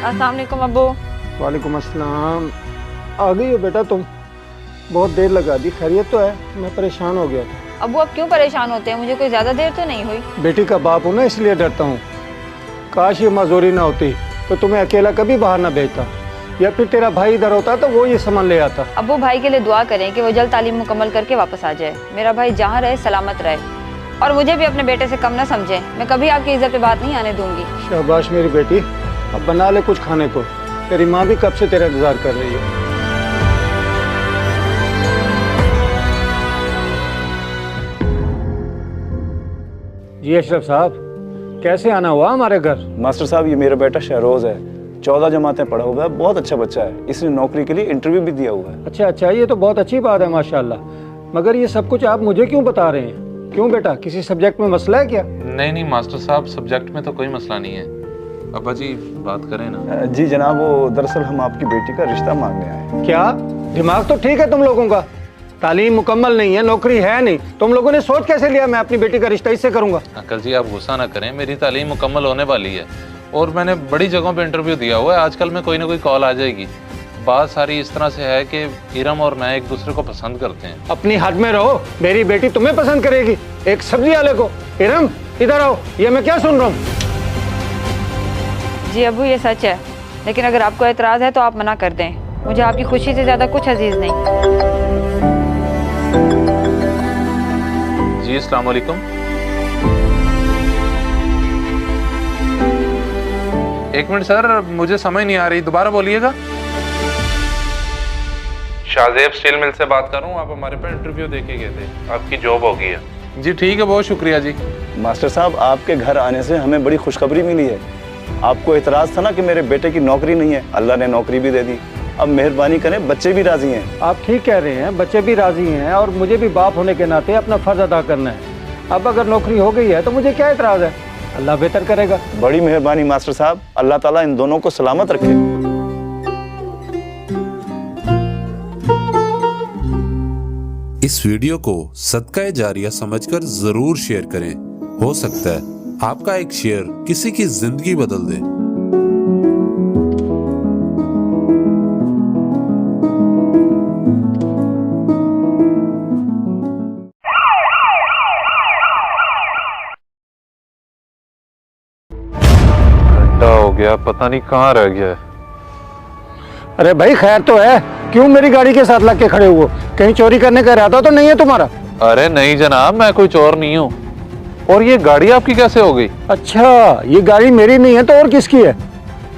अस्सलाम वालेकुम अब्बू। वालेकुम अस्सलाम। आ गई हो बेटा तुम? बहुत देर लगा दी। खैरियत तो है? मैं परेशान हो गया था। अब्बू अब क्यों परेशान होते हैं? मुझे कोई ज़्यादा देर तो नहीं हुई। बेटी का बाप हूँ ना, इसलिए डरता हूँ। काश ये मजदूरी ना होती तो तुम्हें अकेला कभी बाहर ना भेजता, या फिर तेरा भाई इधर होता तो वो ये सामान ले आता। अब्बू भाई के लिए दुआ करें कि वो जल्द तालीम मुकम्मल करके वापस आ जाए। मेरा भाई जहाँ रहे सलामत रहे, और मुझे भी अपने बेटे से कम ना समझे। मैं कभी आपकी इज्जत पे बात नहीं आने दूंगी। शाबाश मेरी बेटी। अब बना ले कुछ खाने को, तेरी माँ भी कब से तेरा इंतजार कर रही है। जी अशरफ साहब, कैसे आना हुआ हमारे घर? मास्टर साहब, ये मेरा बेटा शहरोज है, 14 जमातें पढ़ा हुआ है, बहुत अच्छा बच्चा है। इसने नौकरी के लिए इंटरव्यू भी दिया हुआ है। अच्छा अच्छा, ये तो बहुत अच्छी बात है माशाल्लाह। मगर ये सब कुछ आप मुझे क्यों बता रहे हैं? क्यों बेटा, किसी सब्जेक्ट में मसला है क्या? नहीं मास्टर साहब, सब्जेक्ट में तो कोई मसला नहीं है। अब्बा जी बात करें ना। जी जनाब, वो दरअसल हम आपकी बेटी का रिश्ता मांगने आए हैं। क्या दिमाग तो ठीक है तुम लोगों का? तालीम मुकम्मल नहीं है, नौकरी है नहीं, तुम लोगों ने सोच कैसे लिया मैं अपनी बेटी का रिश्ता इससे करूंगा? अंकल जी आप गुस्सा ना करें, मेरी तालीम मुकम्मल होने वाली है और मैंने बड़ी जगहों पे इंटरव्यू दिया हुआ है। आजकल में कोई ना कोई कॉल आ जाएगी। बात सारी इस तरह से है कि इरम और मैं एक दूसरे को पसंद करते हैं। अपनी हद में रहो, मेरी बेटी तुम्हें पसंद करेगी, एक सब्जी वाले को। इरम इधर आओ, ये मैं क्या सुन रहा हूँ? जी अब्बू ये सच है, लेकिन अगर आपको एतराज़ है तो आप मना कर दें। मुझे आपकी खुशी से ज़्यादा कुछ अजीज नहीं। जी अस्सलाम वालेकुम। एक मिनट सर, मुझे समझ नहीं आ रही, दोबारा बोलिएगा। शाहजेब स्टील मिल से बात कर रहा हूँ। आप हमारे पे इंटरव्यू देके गए थे, आपकी जॉब हो गई है। जी ठीक है, बहुत शुक्रिया जी। मास्टर साहब, आपके घर आने से हमें बड़ी खुशखबरी मिली है। आपको एतराज़ था ना कि मेरे बेटे की नौकरी नहीं है, अल्लाह ने नौकरी भी दे दी। अब मेहरबानी करें, बच्चे भी राजी हैं। आप ठीक कह रहे हैं, बच्चे भी राजी हैं, और मुझे भी बाप होने के नाते अपना फर्ज अदा करना है। अब अगर नौकरी हो गई है तो मुझे क्या एतराज़ है? अल्लाह बेहतर करेगा। बड़ी मेहरबानी मास्टर साहब, अल्लाह ताला इन दोनों को सलामत रखे। इस वीडियो को सदका जारिया समझकर जरूर शेयर करें। हो सकता है आपका एक शेयर किसी की जिंदगी बदल दे। घंटा हो गया, पता नहीं कहाँ रह गया है। अरे भाई खैर तो है, क्यों मेरी गाड़ी के साथ लग के खड़े हुए? कहीं चोरी करने का इरादा तो नहीं है तुम्हारा? अरे नहीं जनाब, मैं कोई चोर नहीं हूँ। और ये गाड़ी आपकी कैसे हो गई? अच्छा, ये गाड़ी मेरी नहीं है तो और किसकी है?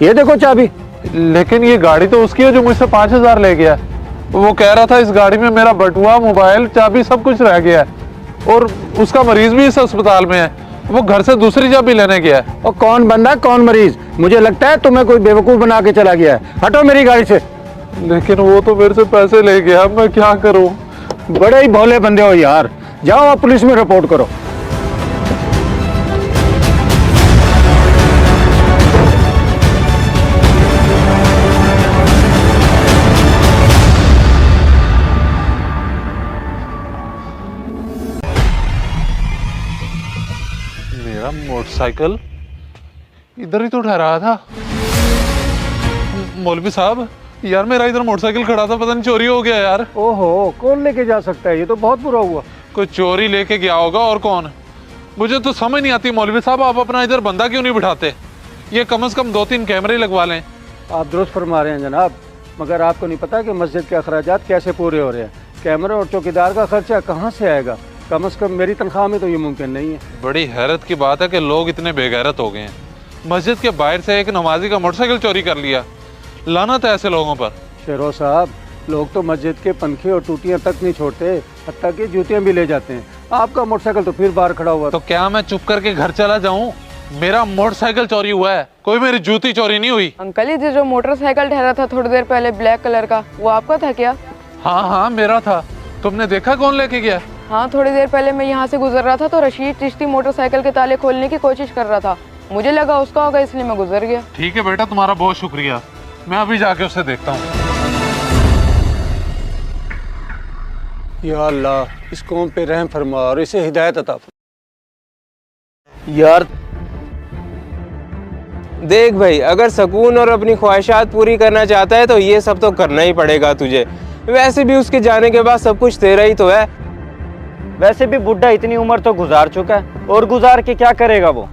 ये देखो चाबी। लेकिन ये गाड़ी तो उसकी है जो मुझसे 5000 ले गया। वो कह रहा था इस गाड़ी में मेरा बटुआ, मोबाइल, चाबी सब कुछ रह गया है, और उसका मरीज भी इस अस्पताल में है। वो घर से दूसरी चाबी लेने गया है। और कौन बंदा कौन मरीज? मुझे लगता है तुम्हें कोई बेवकूफ बना के चला गया है। हटो मेरी गाड़ी से। लेकिन वो तो मेरे से पैसे ले गया, मैं क्या करूं? बड़े ही भोले बंदे हो यार। जाओ आप पुलिस में रिपोर्ट करो। मेरा मोटरसाइकिल इधर ही तो ठहरा था। मौलवी साहब, यार मेरा इधर मोटरसाइकिल खड़ा था, पता नहीं चोरी हो गया यार। ओहो, कौन लेके जा सकता है? ये तो बहुत बुरा हुआ। कोई चोरी लेके गया होगा, और कौन? मुझे तो समझ नहीं आती मौलवी साहब, आप अपना इधर बंदा क्यों नहीं बिठाते? ये कम से कम 2-3 कैमरे लगवा लें। आप दुरुस्त फरमा रहे हैं जनाब, मगर आपको नहीं पता कि मस्जिद के अखराजात कैसे पूरे हो रहे हैं। कैमरे और चौकीदार का खर्चा कहाँ से आएगा? कम से कम मेरी तनख्वाह में तो ये मुमकिन नहीं है। बड़ी हैरत की बात है कि लोग इतने बेगैरत हो गए हैं। मस्जिद के बाहर से एक नमाजी का मोटरसाइकिल चोरी कर लिया। लानत है ऐसे लोगों पर। शेरो साहब, लोग तो मस्जिद के पंखे और टूटियां तक नहीं छोड़ते, हत्ता कि जूतियां भी ले जाते हैं। आपका मोटरसाइकिल तो फिर बाहर खड़ा हुआ। तो क्या मैं चुप करके घर चला जाऊं? मेरा मोटरसाइकिल चोरी हुआ है, कोई मेरी जूती चोरी नहीं हुई। अंकल, ये जो मोटरसाइकिल ठहरा था थोड़ी देर पहले ब्लैक कलर का, वो आपका था क्या? हाँ मेरा था। तुमने देखा कौन लेके गया? हाँ, थोड़ी देर पहले मैं यहाँ से गुजर रहा था तो रशीद चिश्ती मोटरसाइकिल के ताले खोलने की कोशिश कर रहा था। मुझे लगा उसका होगा, इसलिए मैं गुजर गया। ठीक है बेटा, तुम्हारा बहुत शुक्रिया। मैं अभी जाके उससे देखता हूँ। या अल्लाह, इस कौम पे रहम फरमा और इसे हिदायत अता फरमा। यार देख भाई, अगर सुकून और अपनी ख्वाहिशात पूरी करना चाहता है तो ये सब तो करना ही पड़ेगा तुझे। वैसे भी उसके जाने के बाद सब कुछ तेरा ही तो है। वैसे भी बुढ़ा इतनी उम्र तो गुजार चुका है, और गुजार के क्या करेगा वो।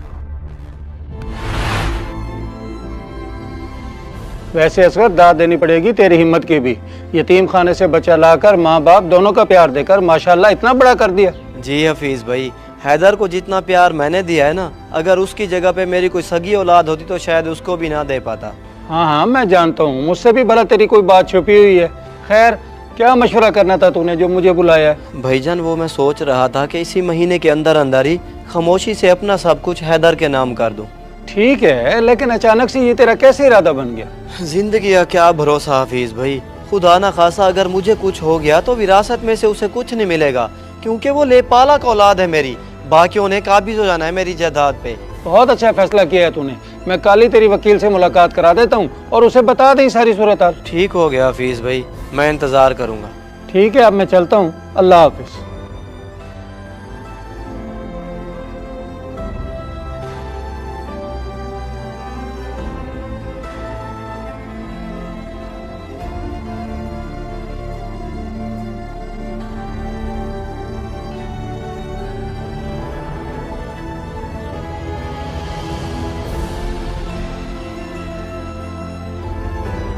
वैसे असगर दाद देनी पड़ेगी तेरी हिम्मत की भी। यतीम खाने से बच्चा लाकर माँ बाप दोनों का प्यार देकर माशाल्लाह इतना बड़ा कर दिया। जी हफीज़ भाई, हैदर को जितना प्यार मैंने दिया है ना, अगर उसकी जगह पे मेरी कोई सगी औलाद होती तो शायद उसको भी ना दे पाता। हाँ हाँ मैं जानता हूँ, मुझसे भी भला तेरी कोई बात छुपी हुई है। खैर क्या मशवरा करना था तूने जो मुझे बुलाया है? भाईजान वो मैं सोच रहा था कि इसी महीने के अंदर अंदर ही खामोशी से अपना सब कुछ हैदर के नाम कर दूं। ठीक है, लेकिन अचानक से ये तेरा कैसे इरादा बन गया? जिंदगी का क्या भरोसा हफीज़ भाई, खुदा ना खासा अगर मुझे कुछ हो गया तो विरासत में से उसे कुछ नहीं मिलेगा, क्योंकि वो लेपालक औलाद है मेरी। बाकियों ने काबिज हो जाना है मेरी जायदाद पे। बहुत अच्छा फैसला किया है तूने। मैं कल ही तेरी वकील से मुलाकात करा देता हूँ और उसे बता दे सारी सूरत हाल। ठीक हो गया हफीज़ भाई, मैं इंतज़ार करूँगा। ठीक है, अब मैं चलता हूँ। अल्लाह हाफिज।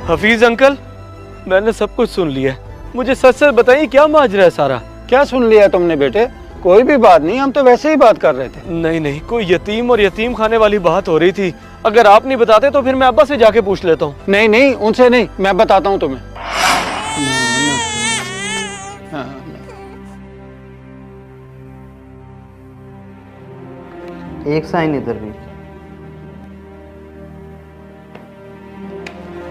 हफीज अंकल, मैंने सब कुछ सुन लिया है, मुझे सच सच बताइए क्या माजरा है सारा। क्या सुन लिया तुमने बेटे? कोई भी बात नहीं, हम तो वैसे ही बात कर रहे थे। नहीं नहीं, कोई यतीम और यतीम खाने वाली बात हो रही थी। अगर आप नहीं बताते तो फिर मैं अब्बा से जाके पूछ लेता हूँ। नहीं नहीं, उनसे नहीं, मैं बताता हूँ तुम्हें। एक साइन इधर भी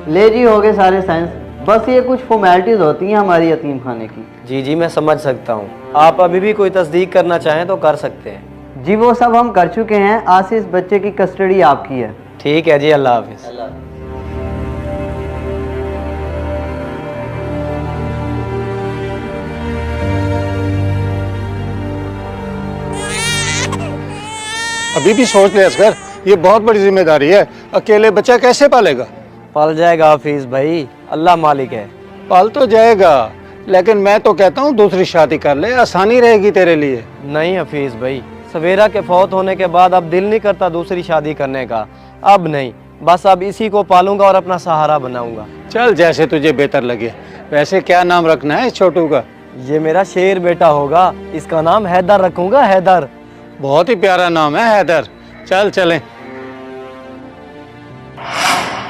ले जी, हो गए सारे साइंस। बस ये कुछ फॉर्मेलिटीज होती हैं हमारी यतीम खाने की। जी जी मैं समझ सकता हूँ, आप अभी भी कोई तस्दीक करना चाहें तो कर सकते हैं। जी वो सब हम कर चुके हैं, आज से इस बच्चे की कस्टडी आपकी है। ठीक है जी, अल्लाह हाफिज़। अभी भी सोच ले असगर, ये बहुत बड़ी जिम्मेदारी है। अकेले बच्चा कैसे पालेगा? पाल जाएगा हफीज़ भाई, अल्लाह मालिक है। पाल तो जाएगा, लेकिन मैं तो कहता हूँ दूसरी शादी कर ले, आसानी रहेगी तेरे लिए। नहीं हफीज़ भाई, सवेरा के फौत होने के बाद अब दिल नहीं करता दूसरी शादी करने का। अब नहीं, बस अब इसी को पालूंगा और अपना सहारा बनाऊंगा। चल जैसे तुझे बेहतर लगे। वैसे क्या नाम रखना है इस छोटू का? ये मेरा शेर बेटा होगा, इसका नाम हैदर रखूंगा, हैदर। बहुत ही प्यारा नाम है हैदर। चल चलें।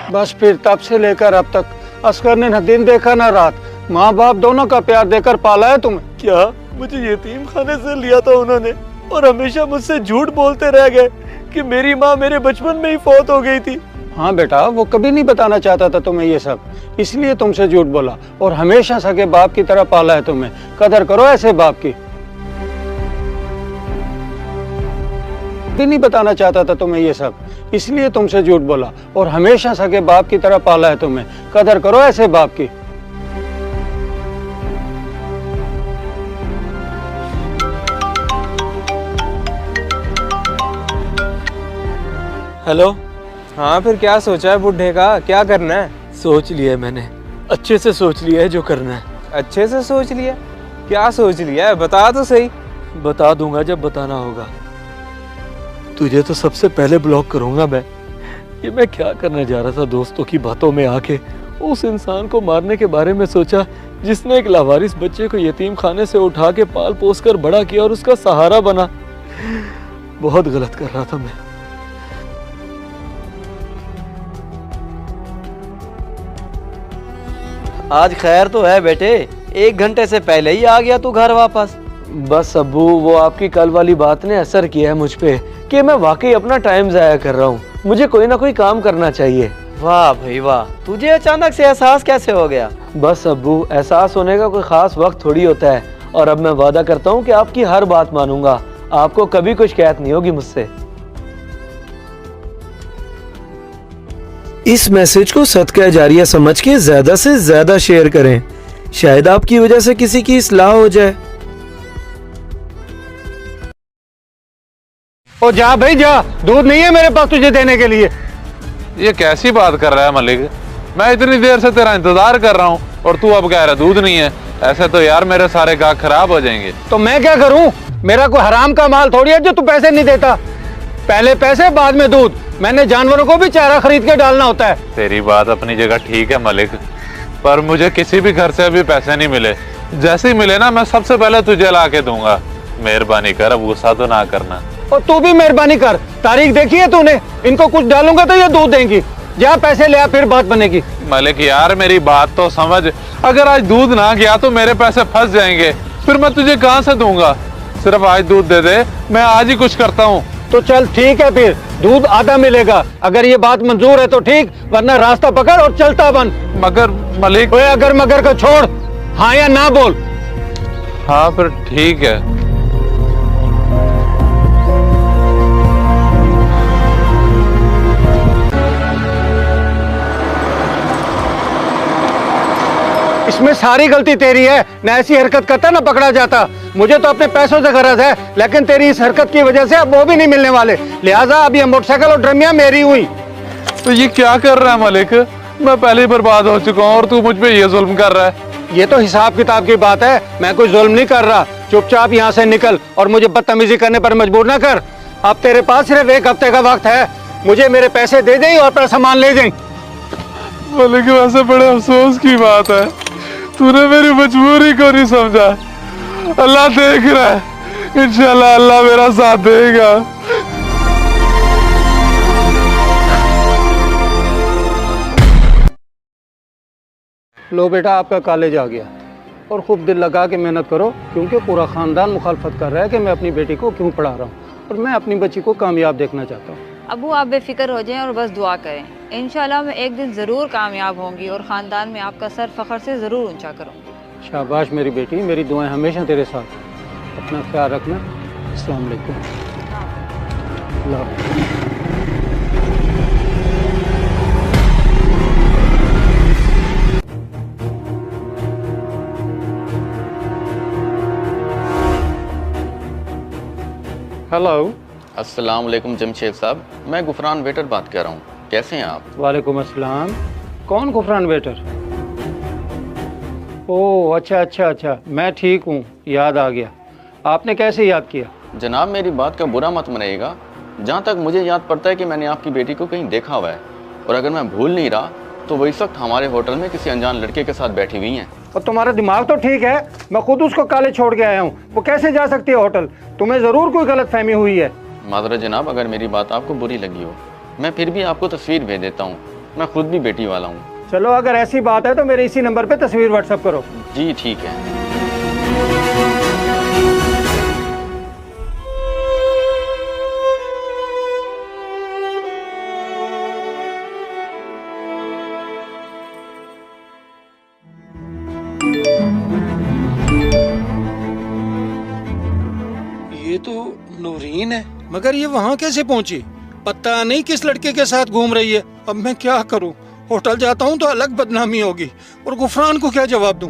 बस फिर तब से लेकर अब तक असगर ने न दिन देखा न रात। माँ बाप दोनों का प्यार देकर पाला है तुम्हें। क्या मुझे यतीम खाने से लिया था उन्होंने, और हमेशा मुझसे झूठ बोलते रह गए कि मेरी माँ मेरे बचपन में ही फौत हो गई थी। हाँ बेटा, वो कभी नहीं बताना चाहता था तुम्हें ये सब, इसलिए तुमसे झूठ बोला और हमेशा सगे बाप की तरह पाला है तुम्हें। कदर करो ऐसे बाप की। भी नहीं बताना चाहता था तुम्हें ये सब, इसलिए तुमसे झूठ बोला और हमेशा सगे बाप की तरह पाला है तुम्हें। कदर करो ऐसे बाप की। हेलो। हाँ फिर क्या सोचा है बुढ़े का, क्या करना है? सोच लिया है मैंने, अच्छे से सोच लिया है जो करना है। अच्छे से सोच लिया? क्या सोच लिया है, बता तो सही। बता दूंगा जब बताना होगा। तुझे तो सबसे पहले ब्लॉक करूंगा मैं। ये मैं क्या करने जा रहा था, दोस्तों की बातों में आके उस इंसान को मारने के बारे में सोचा जिसने एक लावारिस बच्चे को यतीम खाने से उठा के पाल पोस कर बड़ा किया और उसका सहारा बना। बहुत गलत कर रहा था मैं। आज खैर तो है बेटे, 1 घंटे से पहले ही आ गया तू घर वापस। बस अब्बू, वो आपकी कल वाली बात ने असर किया है मुझ पे कि मैं वाकई अपना टाइम जाया कर रहा हूँ। मुझे कोई ना कोई काम करना चाहिए। वाह भाई वाह, तुझे अचानक से एहसास कैसे हो गया? बस अब्बू, एहसास होने का कोई खास वक्त थोड़ी होता है, और अब मैं वादा करता हूँ कि आपकी हर बात मानूंगा। आपको कभी कोई शिकायत नहीं होगी मुझसे। इस मैसेज को सदका जारिया समझ के ज्यादा से ज्यादा शेयर करें, शायद आपकी वजह से किसी की इस्लाह हो जाए। ओ जा भाई जा, दूध नहीं है मेरे पास तुझे देने के लिए। ये कैसी बात कर रहा है मलिक? मैं इतनी देर से तेरा इंतजार कर रहा हूँ और तू अब कह रहा दूध नहीं है। ऐसे तो यार मेरे सारे गाहक खराब हो जाएंगे। तो मैं क्या करूं? मेरा कोई हराम का माल थोड़ी है जो तू पैसे नहीं देता। पहले पैसे बाद में दूध। मैंने जानवरों को भी चारा खरीद के डालना होता है। तेरी बात अपनी जगह ठीक है मलिक, पर मुझे किसी भी घर से अभी पैसे नहीं मिले। जैसे ही मिले ना मैं सबसे पहले तुझे ला के दूंगा। मेहरबानी कर, अब गुस्सा तो ना करना। और तू भी मेहरबानी कर। तारीख देखी है तूने? इनको कुछ डालूंगा तो ये दूध देंगी। जा पैसे ले आ, फिर बात बनेगी। मलिक यार मेरी बात तो समझ। अगर आज दूध ना गया तो मेरे पैसे फंस जाएंगे, फिर मैं तुझे कहाँ से दूंगा? सिर्फ आज दूध दे दे, मैं आज ही कुछ करता हूँ। तो चल ठीक है, फिर दूध आधा मिलेगा। अगर ये बात मंजूर है तो ठीक, वरना रास्ता पकड़ और चलता बन। मगर मलिक। ओए अगर मगर को छोड़, हाँ या ना बोल। हाँ फिर ठीक है। इसमें सारी गलती तेरी है। न ऐसी हरकत करता ना पकड़ा जाता। मुझे तो अपने पैसों से गरज है, लेकिन तेरी इस हरकत की वजह से अब वो भी नहीं मिलने वाले। लिहाजा अब ये मोटरसाइकिल और ड्रमिया मेरी हुई। तो ये क्या कर रहा है मलिक? मैं पहले ही बर्बाद हो चुका हूँ और तू मुझ पे ये जुल्म कर रहा है। ये तो हिसाब किताब की बात है। मैं कोई जुल्म नहीं कर रहा। चुपचाप यहाँ से निकल और मुझे बदतमीजी करने पर मजबूर ना कर। अब तेरे पास सिर्फ 1 हफ्ते का वक्त है। मुझे मेरे पैसे दे दें और अपना सामान ले जाए। मलिक वैसे बड़े अफसोस की बात है, तूने मेरी मजबूरी को नहीं समझा। अल्लाह देख रहा है, इंशाल्लाह अल्लाह मेरा साथ देगा। लो बेटा, आपका कॉलेज आ गया और खूब दिल लगा के मेहनत करो, क्योंकि पूरा ख़ानदान मुखालफत कर रहा है कि मैं अपनी बेटी को क्यों पढ़ा रहा हूँ, और मैं अपनी बच्ची को कामयाब देखना चाहता हूँ। अबू आप बेफिक्र हो जाएं और बस दुआ करें। इंशाल्लाह मैं एक दिन ज़रूर कामयाब होंगी और ख़ानदान में आपका सर फ़ख्र से ज़रूर ऊंचा करूँगी। शाबाश मेरी बेटी, मेरी दुआएं हमेशा तेरे साथ। अपना ख्याल रखना। अस्सलाम वालेकुम। अल्लाह हाफ़िज़। हेलो। अस्सलाम वालेकुम जमशेद साहब, मैं गुफरान वेटर बात कर रहा हूँ। कैसे हैं आप? वालेकुम अस्सलाम। कौन गुफरान वेटर? ओह अच्छा, मैं ठीक हूँ, याद आ गया। आपने कैसे याद किया? जनाब मेरी बात का बुरा मत मनाइएगा, जहाँ तक मुझे याद पड़ता है कि मैंने आपकी बेटी को कहीं देखा हुआ है, और अगर मैं भूल नहीं रहा तो वो इस वक्त हमारे होटल में किसी अनजान लड़के के साथ बैठी हुई हैं। और तुम्हारा दिमाग तो ठीक है, मैं खुद उसको कॉलेज छोड़ के आया हूँ। वो कैसे जा सकती है होटल? तुम्हें ज़रूर कोई गलत फहमी हुई है। माज़रत जनाब, अगर मेरी बात आपको बुरी लगी हो, मैं फिर भी आपको तस्वीर भेज देता हूँ। मैं खुद भी बेटी वाला हूँ। चलो अगर ऐसी बात है तो मेरे इसी नंबर पे तस्वीर व्हाट्सएप करो। जी ठीक है। ये तो नूरीन है, मगर ये वहाँ कैसे पहुँची? पता नहीं किस लड़के के साथ घूम रही है। अब मैं क्या करूँ? होटल जाता हूँ तो अलग बदनामी होगी, और गुफरान को क्या जवाब दूँ?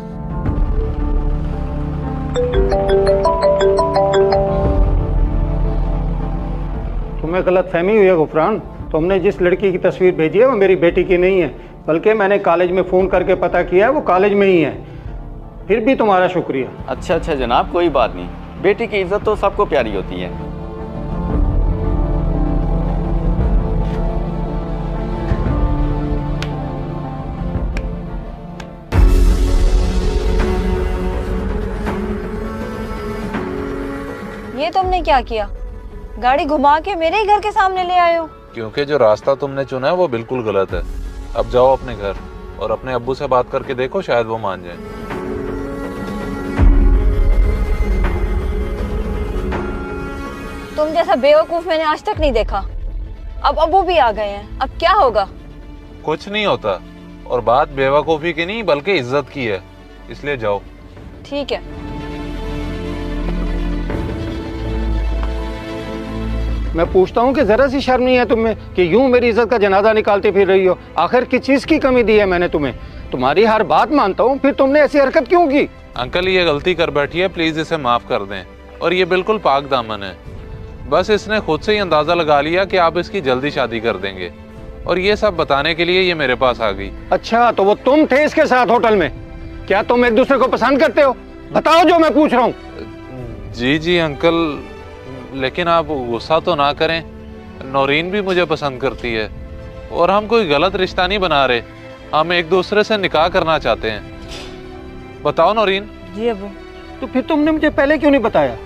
तुम्हें गलत फहमी हुई है गुफरान। तुमने जिस लड़की की तस्वीर भेजी है वो मेरी बेटी की नहीं है, बल्कि मैंने कॉलेज में फ़ोन करके पता किया है, वो कॉलेज में ही है। फिर भी तुम्हारा शुक्रिया। अच्छा जनाब, कोई बात नहीं। बेटी की इज्जत तो सबको प्यारी होती है। ये तुमने क्या किया? गाड़ी घुमा के मेरे ही घर के सामने ले आए हो। क्योंकि जो रास्ता तुमने चुना है वो बिल्कुल गलत है। अब जाओ अपने घर और अपने अब्बू से बात करके देखो, शायद वो मान जाए। तुम जैसा बेवकूफ मैंने आज तक नहीं देखा। अब अबू भी आ गए हैं, अब क्या होगा? कुछ नहीं होता, और बात बेवकूफ़ी की नहीं बल्कि इज्जत की है, इसलिए जाओ। ठीक है। मैं पूछता हूँ कि जरा सी शर्म नहीं है तुम्हें कि यूं मेरी इज्जत का जनाजा निकालते फिर रही हो? आखिर किस चीज की कमी दी है मैंने तुम्हें? तुम्हारी हर बात मानता हूँ, फिर तुमने ऐसी हरकत क्यों की? अंकल ये गलती कर बैठी है, प्लीज इसे माफ कर दें। और ये बिल्कुल पाक दामन है, बस इसने खुद से ही अंदाजा लगा लिया कि आप इसकी जल्दी शादी कर देंगे। और ये सब बताने के लिए ये मेरे पास आ गई। अच्छा, तो वो तुम थे इसके साथ होटल में? क्या तुम एक दूसरे को पसंद करते हो? बताओ जो मैं पूछ रहा हूँ। जी जी अंकल, लेकिन आप गुस्सा तो ना करें, नौरीन भी मुझे पसंद करती है और हम कोई गलत रिश्ता नहीं बना रहे, हम एक दूसरे से निकाह करना चाहते हैं। बताओ नौरीन। जी अबू। तो फिर तुमने मुझे पहले क्यों नहीं बताया?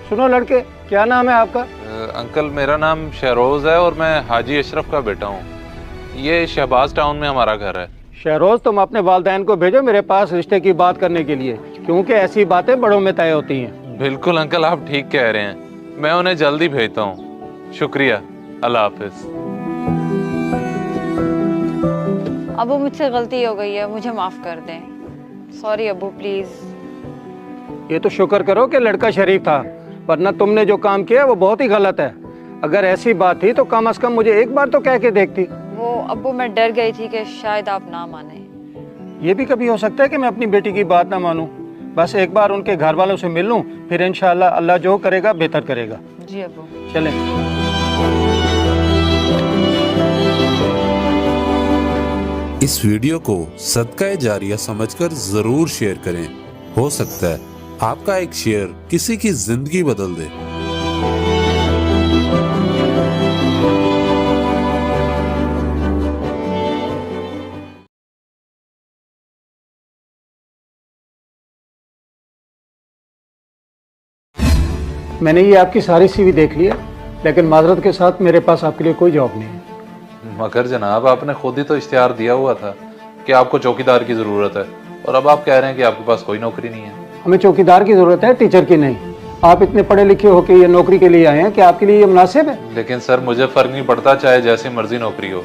सुनो लड़के, क्या नाम है आपका? अंकल मेरा नाम शहरोज है और मैं हाजी अशरफ का बेटा हूँ। ये शहबाज टाउन में हमारा घर है। शहरोज, तुम अपने वालिदैन को भेजो मेरे पास रिश्ते की बात करने के लिए, क्योंकि ऐसी बातें बड़ों में तय होती हैं। बिल्कुल अंकल, आप ठीक कह रहे हैं, मैं उन्हें जल्दी भेजता हूँ। शुक्रिया, अल्लाह हाफिज। अबू मुझसे गलती हो गई है, मुझे माफ़ कर दें। Sorry Abu, please. ये तो शुक्र करो कि लड़का शरीफ था, वरना तुमने जो काम किया वो बहुत ही गलत है। अगर ऐसी बात थी तो कम से कम मुझे एक बार तो कह के देखती। वो अबू, मैं डर गई थी कि शायद आप ना माने। ये भी कभी हो सकता है कि मैं अपनी बेटी की बात ना मानूं। बस एक बार उनके घर वालों से मिल लूं, फिर इंशाअल्लाह अल्लाह जो करेगा बेहतर करेगा। जी अबू। चलें। इस वीडियो को सदका जारिया समझकर जरूर शेयर करें। हो सकता है आपका एक शेयर किसी की जिंदगी बदल दे। मैंने ये आपकी सारी सीवी देख ली है, लेकिन माजरत के साथ मेरे पास आपके लिए कोई जॉब नहीं है। मगर जनाब, आपने खुद ही तो इश्तिहार दिया हुआ था कि आपको चौकीदार की ज़रूरत है, और अब आप कह रहे हैं कि आपके पास कोई नौकरी नहीं है। हमें चौकीदार की ज़रूरत है, टीचर की नहीं। आप इतने पढ़े लिखे होकर ये नौकरी के लिए आए हैं कि आपके लिए ये मुनासिब है? लेकिन सर, मुझे फ़र्क नहीं पड़ता, चाहे जैसी मर्जी नौकरी हो,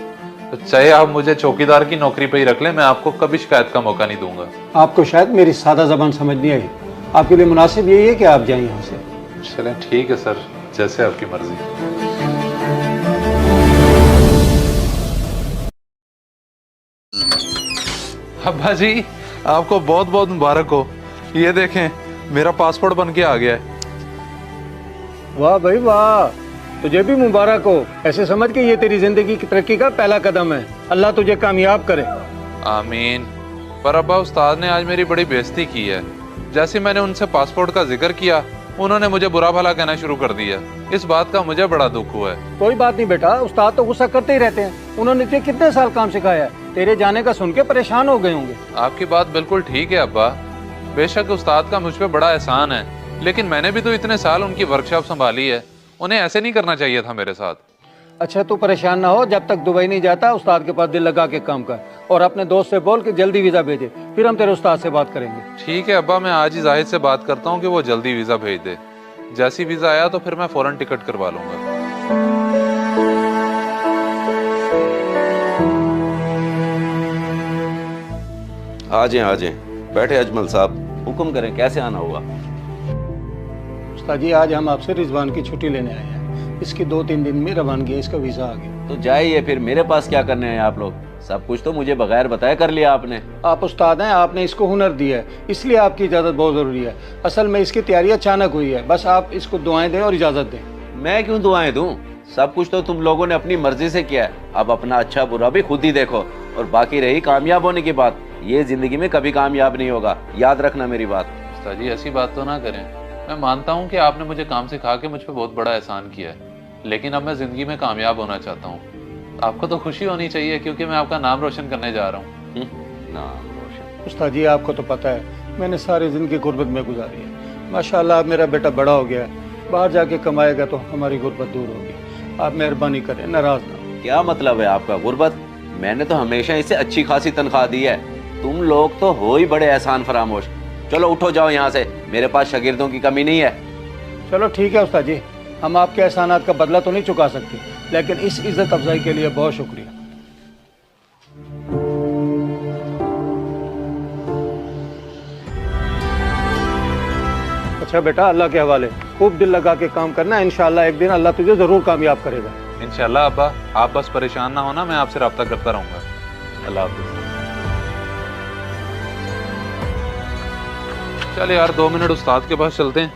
तो चाहे आप मुझे चौकीदार की नौकरी पे ही रख लें, मैं आपको कभी शिकायत का मौका नहीं दूंगा। आपको शायद मेरी सादा ज़बान समझ नहीं आई। आपके लिए मुनासिब यही है कि आप जाएं यहाँ से। चलें ठीक है सर, जैसे आपकी मर्जी। अब्बा जी, आपको बहुत बहुत मुबारक हो। ये देखें, मेरा पासपोर्ट बन के आ गया है। वाह भाई वाह, तुझे भी मुबारक हो। ऐसे समझ के ये तेरी जिंदगी की तरक्की का पहला कदम है। अल्लाह तुझे कामयाब करे। आमीन। पर अब्बा, उस्ताद ने आज मेरी बड़ी बेइज्जती की है। जैसे मैंने उनसे पासपोर्ट का जिक्र किया, उन्होंने मुझे बुरा भला कहना शुरू कर दिया। इस बात का मुझे बड़ा दुख हुआ है। कोई बात नहीं बेटा, उस्ताद तो गुस्सा करते ही रहते हैं। उन्होंने तुझे कितने साल काम सिखाया है, तेरे जाने का सुन के परेशान हो गए होंगे। आपकी बात बिल्कुल ठीक है अब्बा, बेशक उस्ताद का मुझ पे बड़ा एहसान है, लेकिन मैंने भी तो इतने साल उनकी वर्कशॉप संभाली है, उन्हें ऐसे नहीं करना चाहिए था मेरे साथ। अच्छा, तू परेशान ना हो, जब तक दुबई नहीं जाता उस्ताद के पास दिल लगा के काम कर, और अपने दोस्त से बोल के जल्दी वीजा भेजे, फिर हम तेरे उस्ताद से बात करेंगे। ठीक है अब्बा, मैं आज ही जाहिद से बात करता हूँ कि वो जल्दी वीजा भेज दे। जैसी वीजा आया तो फिर मैं फौरन टिकट करवा लूंगा। आ जाएं, बैठे अजमल साहब, हुक्म करें, कैसे आना होगा? उस्ताद जी, आज हम आपसे रिजवान की छुट्टी लेने आए हैं। इसकी 2-3 दिन में रवानगी है, इसका वीजा आ गया। तो जाइए, फिर मेरे पास क्या करने हैं आप लोग? सब कुछ तो मुझे बगैर बताए कर लिया आपने। आप उस्ताद हैं, आपने इसको हुनर दिया है, इसलिए आपकी इजाज़त बहुत ज़रूरी है। असल में इसकी तैयारी अचानक हुई है, बस आप इसको दुआएं दें और इजाज़त दें। मैं क्यों दुआएं दूं? सब कुछ तो तुम लोगों ने अपनी मर्जी से किया है। अब अपना अच्छा बुरा भी खुद ही देखो। और बाकी रही कामयाब होने की बात, ये जिंदगी में कभी कामयाब नहीं होगा, याद रखना मेरी बात। उस्ताद जी, ऐसी बात तो ना करें। मैं मानता हूँ कि आपने मुझे काम सिखा के मुझ पर बहुत बड़ा एहसान किया है, लेकिन अब मैं जिंदगी में कामयाब होना चाहता हूँ। आपको तो खुशी होनी चाहिए, क्योंकि मैं आपका नाम रोशन करने जा रहा हूँ। नाम रोशन? उस्ताद जी, आपको तो पता है मैंने सारी ज़िंदगी गुर्बत में गुजारी है। माशाल्लाह अब मेरा बेटा बड़ा हो गया है, बाहर जाके कमाएगा तो हमारी गुर्बत दूर होगी। आप मेहरबानी करें, नाराज ना। क्या मतलब है आपका गुर्बत? मैंने तो हमेशा इसे अच्छी खासी तनख्वाह दी है। तुम लोग तो हो ही बड़े एहसान फरामोश। चलो उठो, जाओ यहाँ से, मेरे पास शागिर्दों की कमी नहीं है। चलो ठीक है उस्ताद जी, हम आपके एहसानात का बदला तो नहीं चुका सकते, लेकिन इस इज्जत अफजाई के लिए बहुत शुक्रिया। अच्छा बेटा, अल्लाह के हवाले, खूब दिल लगा के काम करना, इंशाअल्लाह एक दिन अल्लाह तुझे जरूर कामयाब करेगा। इंशाल्लाह अब्बा, आप बस परेशान ना होना, मैं आपसे रब्ता करता रहूंगा। अल्लाह हाफिज़। चल यार, 2 मिनट उस्ताद के पास चलते हैं,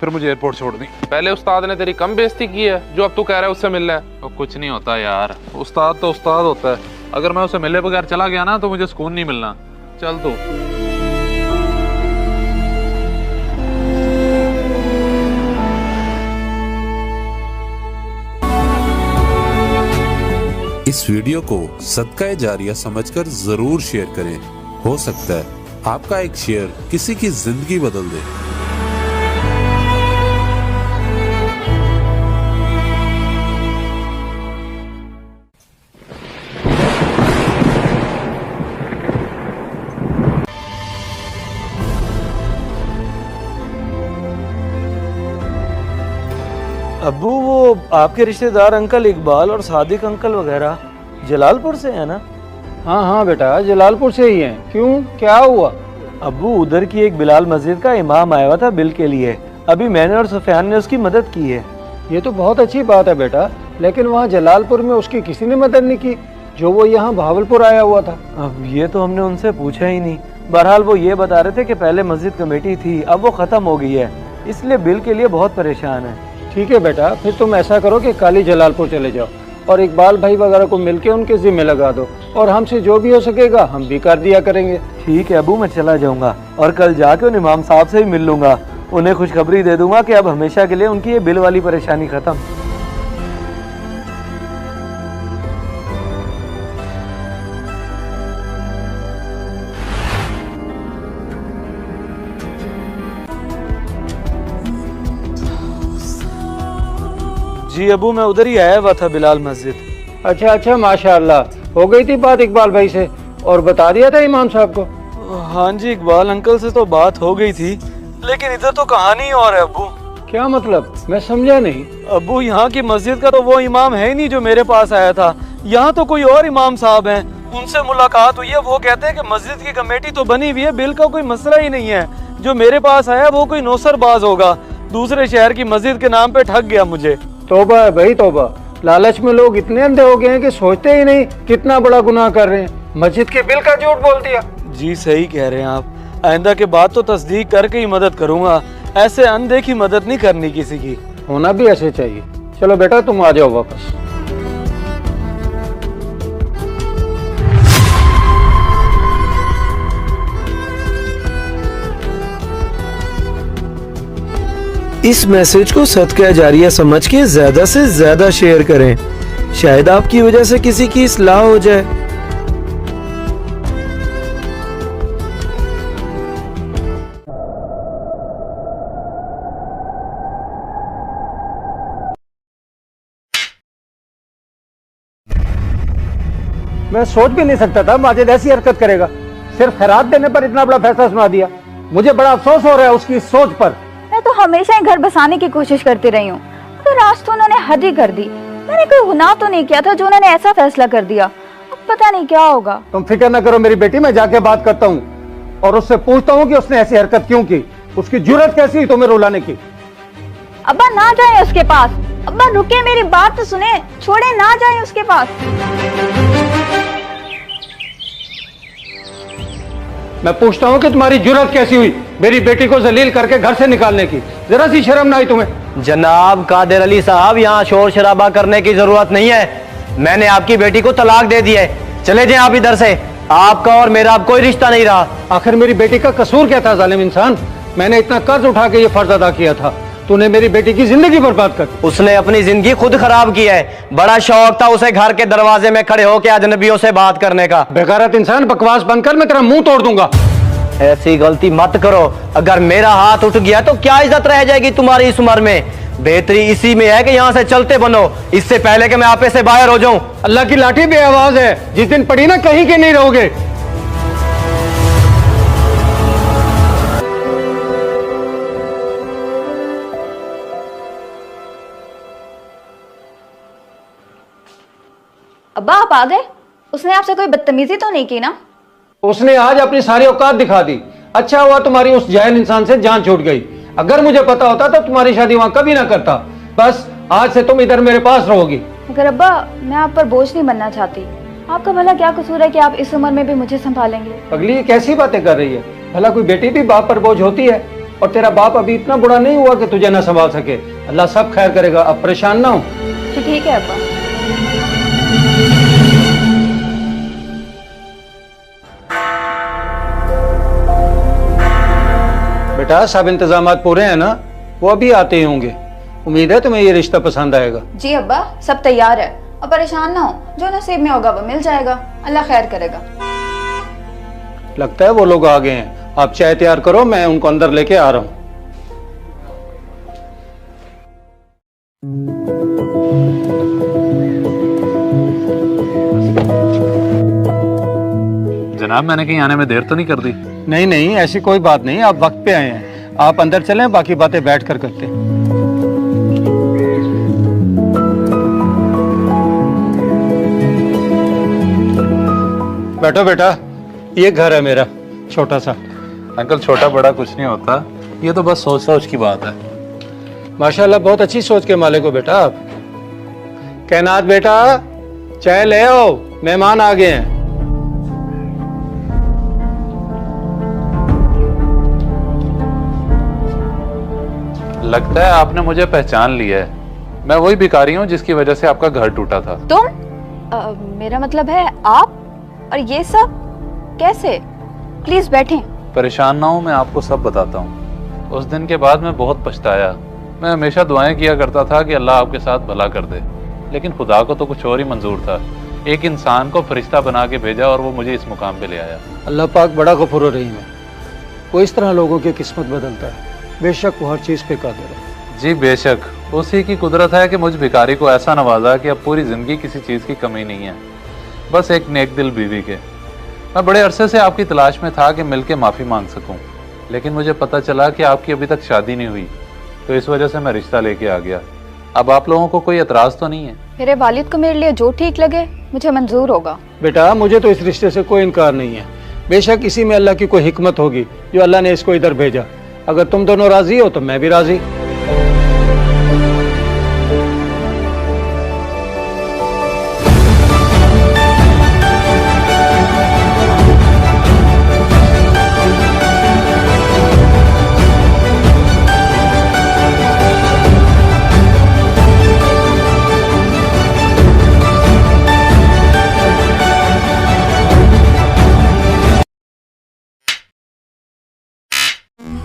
फिर मुझे एयरपोर्ट छोड़ दी। पहले उस्ताद ने तेरी कम बेइज्जती की है जो अब तू कह रहा है उससे मिल रहा है। तो कुछ नहीं होता यार, उस्ताद तो उस्ताद होता है। अगर मैं उसे मिले बगैर चला गया ना तो मुझे सुकून नहीं मिलना। चल तू। इस वीडियो को सदका जारिया समझकर जरूर शेयर करें। हो सकता है आपका एक शेयर किसी की जिंदगी बदल दे। अब्बू, वो आपके रिश्तेदार अंकल इकबाल और सादिक अंकल वगैरह जलालपुर से है ना? हाँ हाँ बेटा, जलालपुर से ही हैं। क्यों, क्या हुआ? अब्बू, उधर की एक बिलाल मस्जिद का इमाम आया हुआ था बिल के लिए। अभी मैंने और सुफियान ने उसकी मदद की है। ये तो बहुत अच्छी बात है बेटा, लेकिन वहाँ जलालपुर में उसकी किसी ने मदद नहीं की जो वो यहाँ भावलपुर आया हुआ था। अब ये तो हमने उनसे पूछा ही नहीं। बहरहाल वो ये बता रहे थे कि पहले मस्जिद कमेटी थी, अब वो ख़त्म हो गई है, इसलिए बिल के लिए बहुत परेशान है। ठीक है बेटा, फिर तुम ऐसा करो कि काली जलालपुर चले जाओ और इकबाल भाई वगैरह को मिलके उनके जिम्मे लगा दो, और हमसे जो भी हो सकेगा हम भी कर दिया करेंगे। ठीक है अबू, मैं चला जाऊंगा और कल जाके उन इमाम साहब से भी मिल लूंगा। उन्हें खुशखबरी दे दूंगा कि अब हमेशा के लिए उनकी ये बिल वाली परेशानी खत्म। जी अबू, मैं उधर ही आया हुआ था बिलाल मस्जिद। अच्छा अच्छा, माशाअल्लाह। हो गई थी बात इकबाल भाई से और बता दिया था इमाम साहब को? हाँ जी, इकबाल अंकल से तो बात हो गई थी, लेकिन इधर तो कहानी और है अबू। क्या मतलब, मैं समझा नहीं। अबू, यहाँ की मस्जिद का तो वो इमाम है ही नहीं जो मेरे पास आया था। यहाँ तो कोई और इमाम साहब हैं, उनसे मुलाकात हुई है। वो कहते हैं कि मस्जिद की कमेटी तो बनी हुई है, बिल का कोई मसला ही नहीं है। जो मेरे पास आया वो कोई नौसरबाज होगा, दूसरे शहर की मस्जिद के नाम पे ठग गया मुझे। तौबा है भाई तौबा, लालच में लोग इतने अंधे हो गए हैं कि सोचते ही नहीं कितना बड़ा गुनाह कर रहे हैं। मस्जिद के बिल का झूठ बोल दिया। जी सही कह रहे हैं आप। आइंदा के बाद तो तस्दीक करके ही मदद करूंगा, ऐसे अनदेखी मदद नहीं करनी किसी की। होना भी ऐसे चाहिए। चलो बेटा, तुम आ जाओ वापस। इस मैसेज को सदका जारिया समझ के ज्यादा से ज्यादा शेयर करें, शायद आपकी वजह से किसी की इस्लाह हो जाए। मैं सोच भी नहीं सकता था माजिद ऐसी हरकत करेगा। सिर्फ खैरात देने पर इतना बड़ा फैसला सुना दिया। मुझे बड़ा अफसोस हो रहा है उसकी सोच पर। मैं तो हमेशा ही घर बसाने की कोशिश करती रही हूँ, मगर आज तो उन्होंने हद ही कर दी। मैंने कोई गुनाह तो नहीं किया था जो उन्होंने ऐसा फैसला कर दिया। अब पता नहीं क्या होगा। तुम फिक्र न करो मेरी बेटी, मैं जाके बात करता हूँ और उससे पूछता हूँ कि उसने ऐसी हरकत क्यों की, उसकी जुर्रत कैसी हुई तुम्हें रुलाने की। अब्बा ना जाए उसके पास। अब्बा रुके, मेरी बात तो सुने, छोड़े ना जाए उसके पास। मैं पूछता हूँ कि तुम्हारी जुर्रत कैसी हुई मेरी बेटी को जलील करके घर से निकालने की। जरा सी शर्म ना आई तुम्हें? जनाब कादिर अली साहब, यहाँ शोर शराबा करने की जरूरत नहीं है। मैंने आपकी बेटी को तलाक दे दी है। चले जाएं आप इधर से। आपका और मेरा अब कोई रिश्ता नहीं रहा। आखिर मेरी बेटी का कसूर क्या था जालिम इंसान? मैंने इतना कर्ज उठा के ये फर्ज अदा किया था, तूने मेरी बेटी की जिंदगी बर्बाद कर। उसने अपनी जिंदगी खुद खराब की है। बड़ा शौक था उसे घर के दरवाजे में खड़े होकर अजनबियों से बात करने का। बेगैरत इंसान, बकवास बंद कर, मैं तेरा मुंह तोड़ दूंगा। ऐसी गलती मत करो। अगर मेरा हाथ उठ गया तो क्या इज्जत रह जाएगी तुम्हारी इस उम्र में। बेहतरी इसी में है कि यहाँ से चलते बनो, इससे पहले कि मैं आपे से बाहर हो जाऊं। अल्लाह की लाठी बेआवाज है, जिस दिन पड़ी ना कहीं के नहीं रहोगे। अब्बा आप आ गए? उसने आपसे कोई बदतमीजी तो नहीं की ना? उसने आज अपनी सारी औकात दिखा दी। अच्छा हुआ तुम्हारी उस जाहिल इंसान से जान छूट गई। अगर मुझे पता होता तो तुम्हारी शादी वहां कभी ना करता। बस आज से तुम इधर मेरे पास रहोगी। मगर अब्बा, मैं आप पर बोझ नहीं बनना चाहती। आपका भला क्या कसूर है कि आप इस उम्र में भी मुझे संभालेंगे? अगली कैसी बातें कर रही है? भला कोई बेटी भी बाप पर बोझ होती है? और तेरा बाप अभी इतना बुरा नहीं हुआ कि तुझे ना संभाल सके। अल्लाह सब खैर करेगा, अब परेशान ना हो। तो ठीक है अब्बा। बेटा सब इंतजामात पूरे हैं ना? वो अभी आते ही होंगे। उम्मीद है तुम्हें ये रिश्ता पसंद आएगा। जी अब्बा, सब तैयार है। अब परेशान ना हो, जो नसीब में होगा वो मिल जाएगा, अल्लाह खैर करेगा। लगता है वो लोग आ गए हैं। आप चाय तैयार करो, मैं उनको अंदर लेके आ रहा हूँ। जनाब, मैंने कहीं आने में देर तो नहीं कर दी? नहीं नहीं, ऐसी कोई बात नहीं, आप वक्त पे आए हैं। आप अंदर चलें, बाकी बातें बैठ कर करते हैं। बैठो बेटा, ये घर है मेरा छोटा सा। अंकल, छोटा बड़ा कुछ नहीं होता, ये तो बस सोच सोच की बात है। माशाल्लाह, बहुत अच्छी सोच के मालिक हो बेटा आप। कैनात बेटा, चाय ले आओ, मेहमान आ गए हैं। लगता है आपने मुझे पहचान लिया है। मैं वही भिखारी हूँ जिसकी वजह से आपका घर टूटा था। तुम? मेरा मतलब है आप? और ये सब कैसे? प्लीज बैठें। परेशान ना हो, मैं आपको सब बताता हूँ। उस दिन के बाद मैं बहुत पछताया। मैं हमेशा दुआएं किया करता था कि अल्लाह आपके साथ भला कर दे, लेकिन खुदा को तो कुछ और ही मंजूर था। एक इंसान को फरिश्ता बना के भेजा और वो मुझे इस मुकाम पे ले आया। अल्लाह पाक बड़ा गफूर रहीम है, वो इस तरह लोगों की किस्मत बदलता है। बेशक वो हर चीज पे कादिर है। जी बेशक, उसी की कुदरत है कि मुझ भिखारी को ऐसा नवाजा कि अब पूरी जिंदगी किसी चीज की कमी नहीं है, बस एक नेक दिल बीवी के। मैं बड़े अरसे से आपकी तलाश में था कि मिलके माफी मांग सकूं, लेकिन मुझे पता चला कि आपकी अभी तक शादी नहीं हुई, तो इस वजह से मैं रिश्ता लेके आ गया। अब आप लोगों को कोई एतराज तो नहीं है? मेरे वालिद को मेरे लिए जो ठीक लगे मुझे मंजूर होगा। बेटा, मुझे तो इस रिश्ते से कोई इनकार नहीं है। बेशक इसी में अल्लाह की कोई हिकमत होगी जो अल्लाह ने इसको इधर भेजा। अगर तुम दोनों राजी हो तो मैं भी राजी।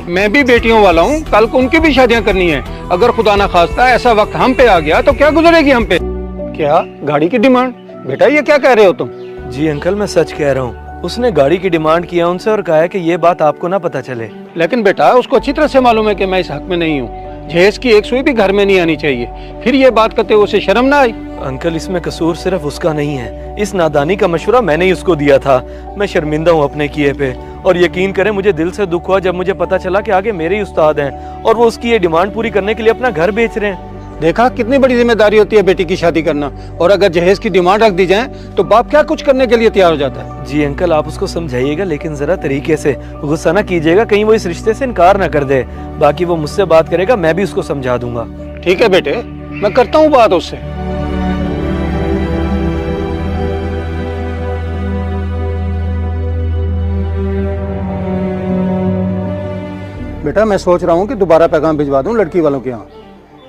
मैं भी बेटियों वाला हूँ, कल को उनकी भी शादियाँ करनी है। अगर खुदा ना खास्ता ऐसा वक्त हम पे आ गया तो क्या गुजरेगी हम पे? क्या गाड़ी की डिमांड? बेटा ये क्या कह रहे हो तुम? जी अंकल, मैं सच कह रहा हूँ। उसने गाड़ी की डिमांड किया उनसे और कहा है कि ये बात आपको ना पता चले। लेकिन बेटा उसको अच्छी तरह से मालूम है कि मैं इस हक में नहीं हूँ। जहेज की एक सुई भी घर में नहीं आनी चाहिए। फिर ये बात करते उसे शर्म ना आई? अंकल, इसमें कसूर सिर्फ उसका नहीं है। इस नादानी का मशवरा मैंने ही उसको दिया था। मैं शर्मिंदा हूँ अपने किए पे, और यकीन करें मुझे दिल से दुख हुआ जब मुझे पता चला कि आगे मेरे ही उस्ताद हैं और वो उसकी ये डिमांड पूरी करने के लिए अपना घर बेच रहे हैं। देखा कितनी बड़ी जिम्मेदारी होती है बेटी की शादी करना, और अगर जहेज की डिमांड रख दी जाए तो बाप क्या कुछ करने के लिए तैयार हो जाता है। जी अंकल, आप उसको समझाइएगा, लेकिन जरा तरीके से, गुस्सा ना कीजिएगा, कहीं वो इस रिश्ते से इनकार ना कर दे। बाकी वो मुझसे बात करेगा, मैं भी उसको समझा दूंगा। ठीक है बेटे, मैं करता हूँ बात उससे। बेटा मैं सोच रहा हूँ कि दोबारा पैगाम भिजवा दूँ लड़की वालों के यहाँ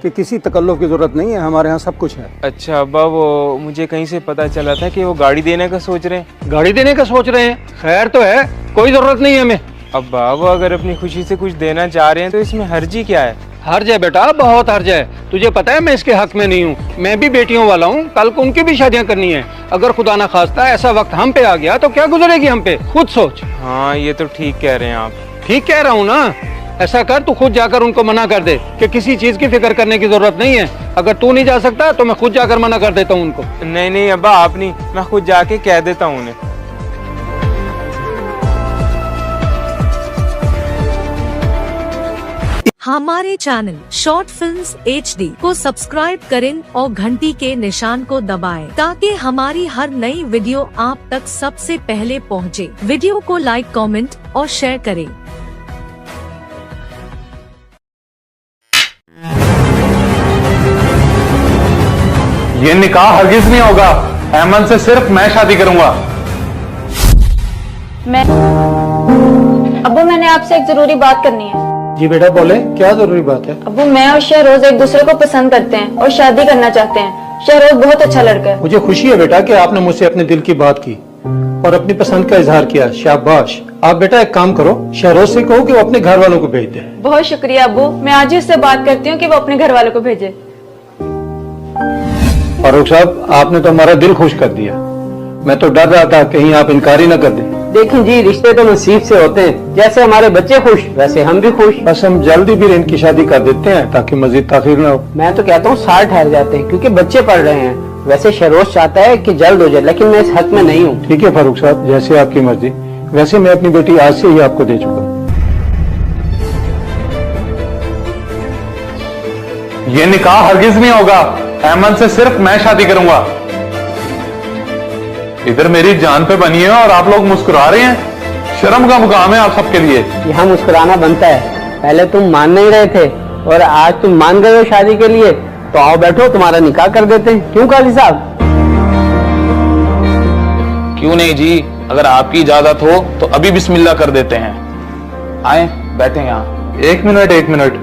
कि किसी तकल्लुफ की जरूरत नहीं है, हमारे यहाँ सब कुछ है। अच्छा अब्बा, वो मुझे कहीं से पता चला था कि वो गाड़ी देने का सोच रहे हैं। गाड़ी देने का सोच रहे हैं? खैर तो है, कोई जरूरत नहीं है हमें। अब्बा, वो अगर अपनी खुशी से कुछ देना चाह रहे हैं तो इसमें हर्जी क्या है? हर्ज है बेटा, बहुत हर्ज है। तुझे पता है मैं इसके हक में नहीं हूँ। मैं भी बेटियों वाला हूँ, कल को उनकी भी शादियाँ करनी है। अगर खुदा ना खास्ता ऐसा वक्त हम पे आ गया तो क्या गुजरेगी हम पे? खुद सोच। हाँ, ये तो ठीक कह रहे हैं आप। ठीक कह रहा हूँ ना? ऐसा कर, तू खुद जाकर उनको मना कर दे कि किसी चीज की फिक्र करने की जरूरत नहीं है। अगर तू नहीं जा सकता तो मैं खुद जाकर मना कर देता हूँ उनको। नहीं नहीं अब्बा, आप नहीं, मैं खुद जाके कह देता हूँ उन्हें। हमारे चैनल शॉर्ट फिल्म्स HD को सब्सक्राइब करें और घंटी के निशान को दबाएं ताकि हमारी हर नई वीडियो आप तक सबसे पहले पहुंचे। वीडियो को लाइक, कमेंट और शेयर करें। ये निकाह हरगिज नहीं होगा। ऐमन से सिर्फ मैं शादी करूंगा। मैं अब्बू, मैंने आपसे एक जरूरी बात करनी है। जी बेटा बोले, क्या जरूरी बात है? अबू, मैं और शहरोज एक दूसरे को पसंद करते हैं और शादी करना चाहते हैं। शहरोज बहुत अच्छा लड़का है। मुझे खुशी है बेटा कि आपने मुझसे अपने दिल की बात की और अपनी पसंद का इजहार किया। शाबाश। आप बेटा एक काम करो, शहरोज से कहो कि वो अपने घर वालों को भेज दे। बहुत शुक्रिया अबू, मैं आज ही उससे बात करती हूँ कि वो अपने घर वालों को भेजे। फारूक साहब, आपने तो हमारा दिल खुश कर दिया। मैं तो डर रहा था कहीं आप इनकार ही न कर दें। देखें जी, रिश्ते तो नसीब से होते हैं। जैसे हमारे बच्चे खुश, वैसे हम भी खुश। बस हम जल्दी भी इनकी शादी कर देते हैं ताकि मजीद ताखिर न हो। मैं तो कहता हूँ साल ठहर जाते हैं, क्योंकि बच्चे पढ़ रहे हैं। वैसे शहरोज चाहता है कि जल्द हो जाए, लेकिन मैं इस हक में नहीं हूँ। ठीक है फारूक साहब, जैसे आपकी मर्जी। वैसे मैं अपनी बेटी आज से ही आपको दे चुका। ये निकाह हरगिज नहीं होगा। अहमद से सिर्फ मैं शादी करूंगा। इधर मेरी जान पे बनी है और आप लोग मुस्कुरा रहे हैं। शर्म का मुकाम है आप सबके लिए। यहाँ मुस्कुराना बनता है। पहले तुम मान नहीं रहे थे और आज तुम मान गए हो शादी के लिए, तो आओ बैठो, तुम्हारा निकाह कर देते हैं। क्यों काजी साहब? क्यों नहीं जी, अगर आपकी इजाजत हो तो अभी बिस्मिल्लाह कर देते हैं। आए बैठे यहाँ। एक मिनट,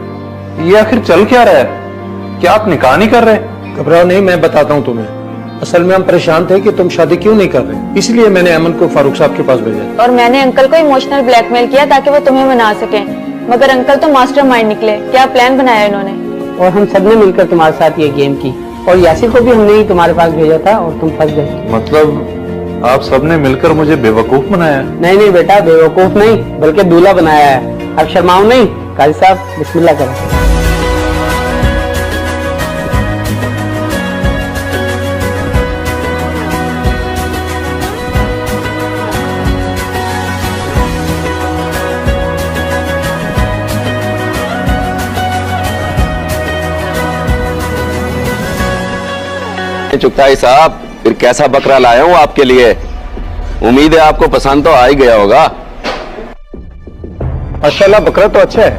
ये आखिर चल क्या रहा है? क्या आप निकाह नहीं कर रहे? घबराओ नहीं, मैं बताता हूँ तुम्हें। असल में हम परेशान थे कि तुम शादी क्यों नहीं कर रहे, इसलिए मैंने अमन को फारूक साहब के पास भेजा। और मैंने अंकल को इमोशनल ब्लैकमेल किया ताकि वो तुम्हें मना सके, मगर अंकल तो मास्टरमाइंड निकले। क्या प्लान बनाया इन्होंने? और हम सबने मिलकर तुम्हारे साथ ये गेम की, और यासिर को भी हमने ही तुम्हारे पास भेजा था और तुम फंस गए। मतलब आप सबने मिलकर मुझे बेवकूफ बनाया? नहीं बेटा, बेवकूफ नहीं बल्कि दूल्हा बनाया है। अब शर्माओ नहीं। काजी साहब बिस्मिल्लाह करो। चुगताई साहब, फिर कैसा बकरा लाया हूँ आपके लिए। उम्मीद है आपको पसंद तो आ ही गया होगा। माशाल्लाह, बकरा तो अच्छा है,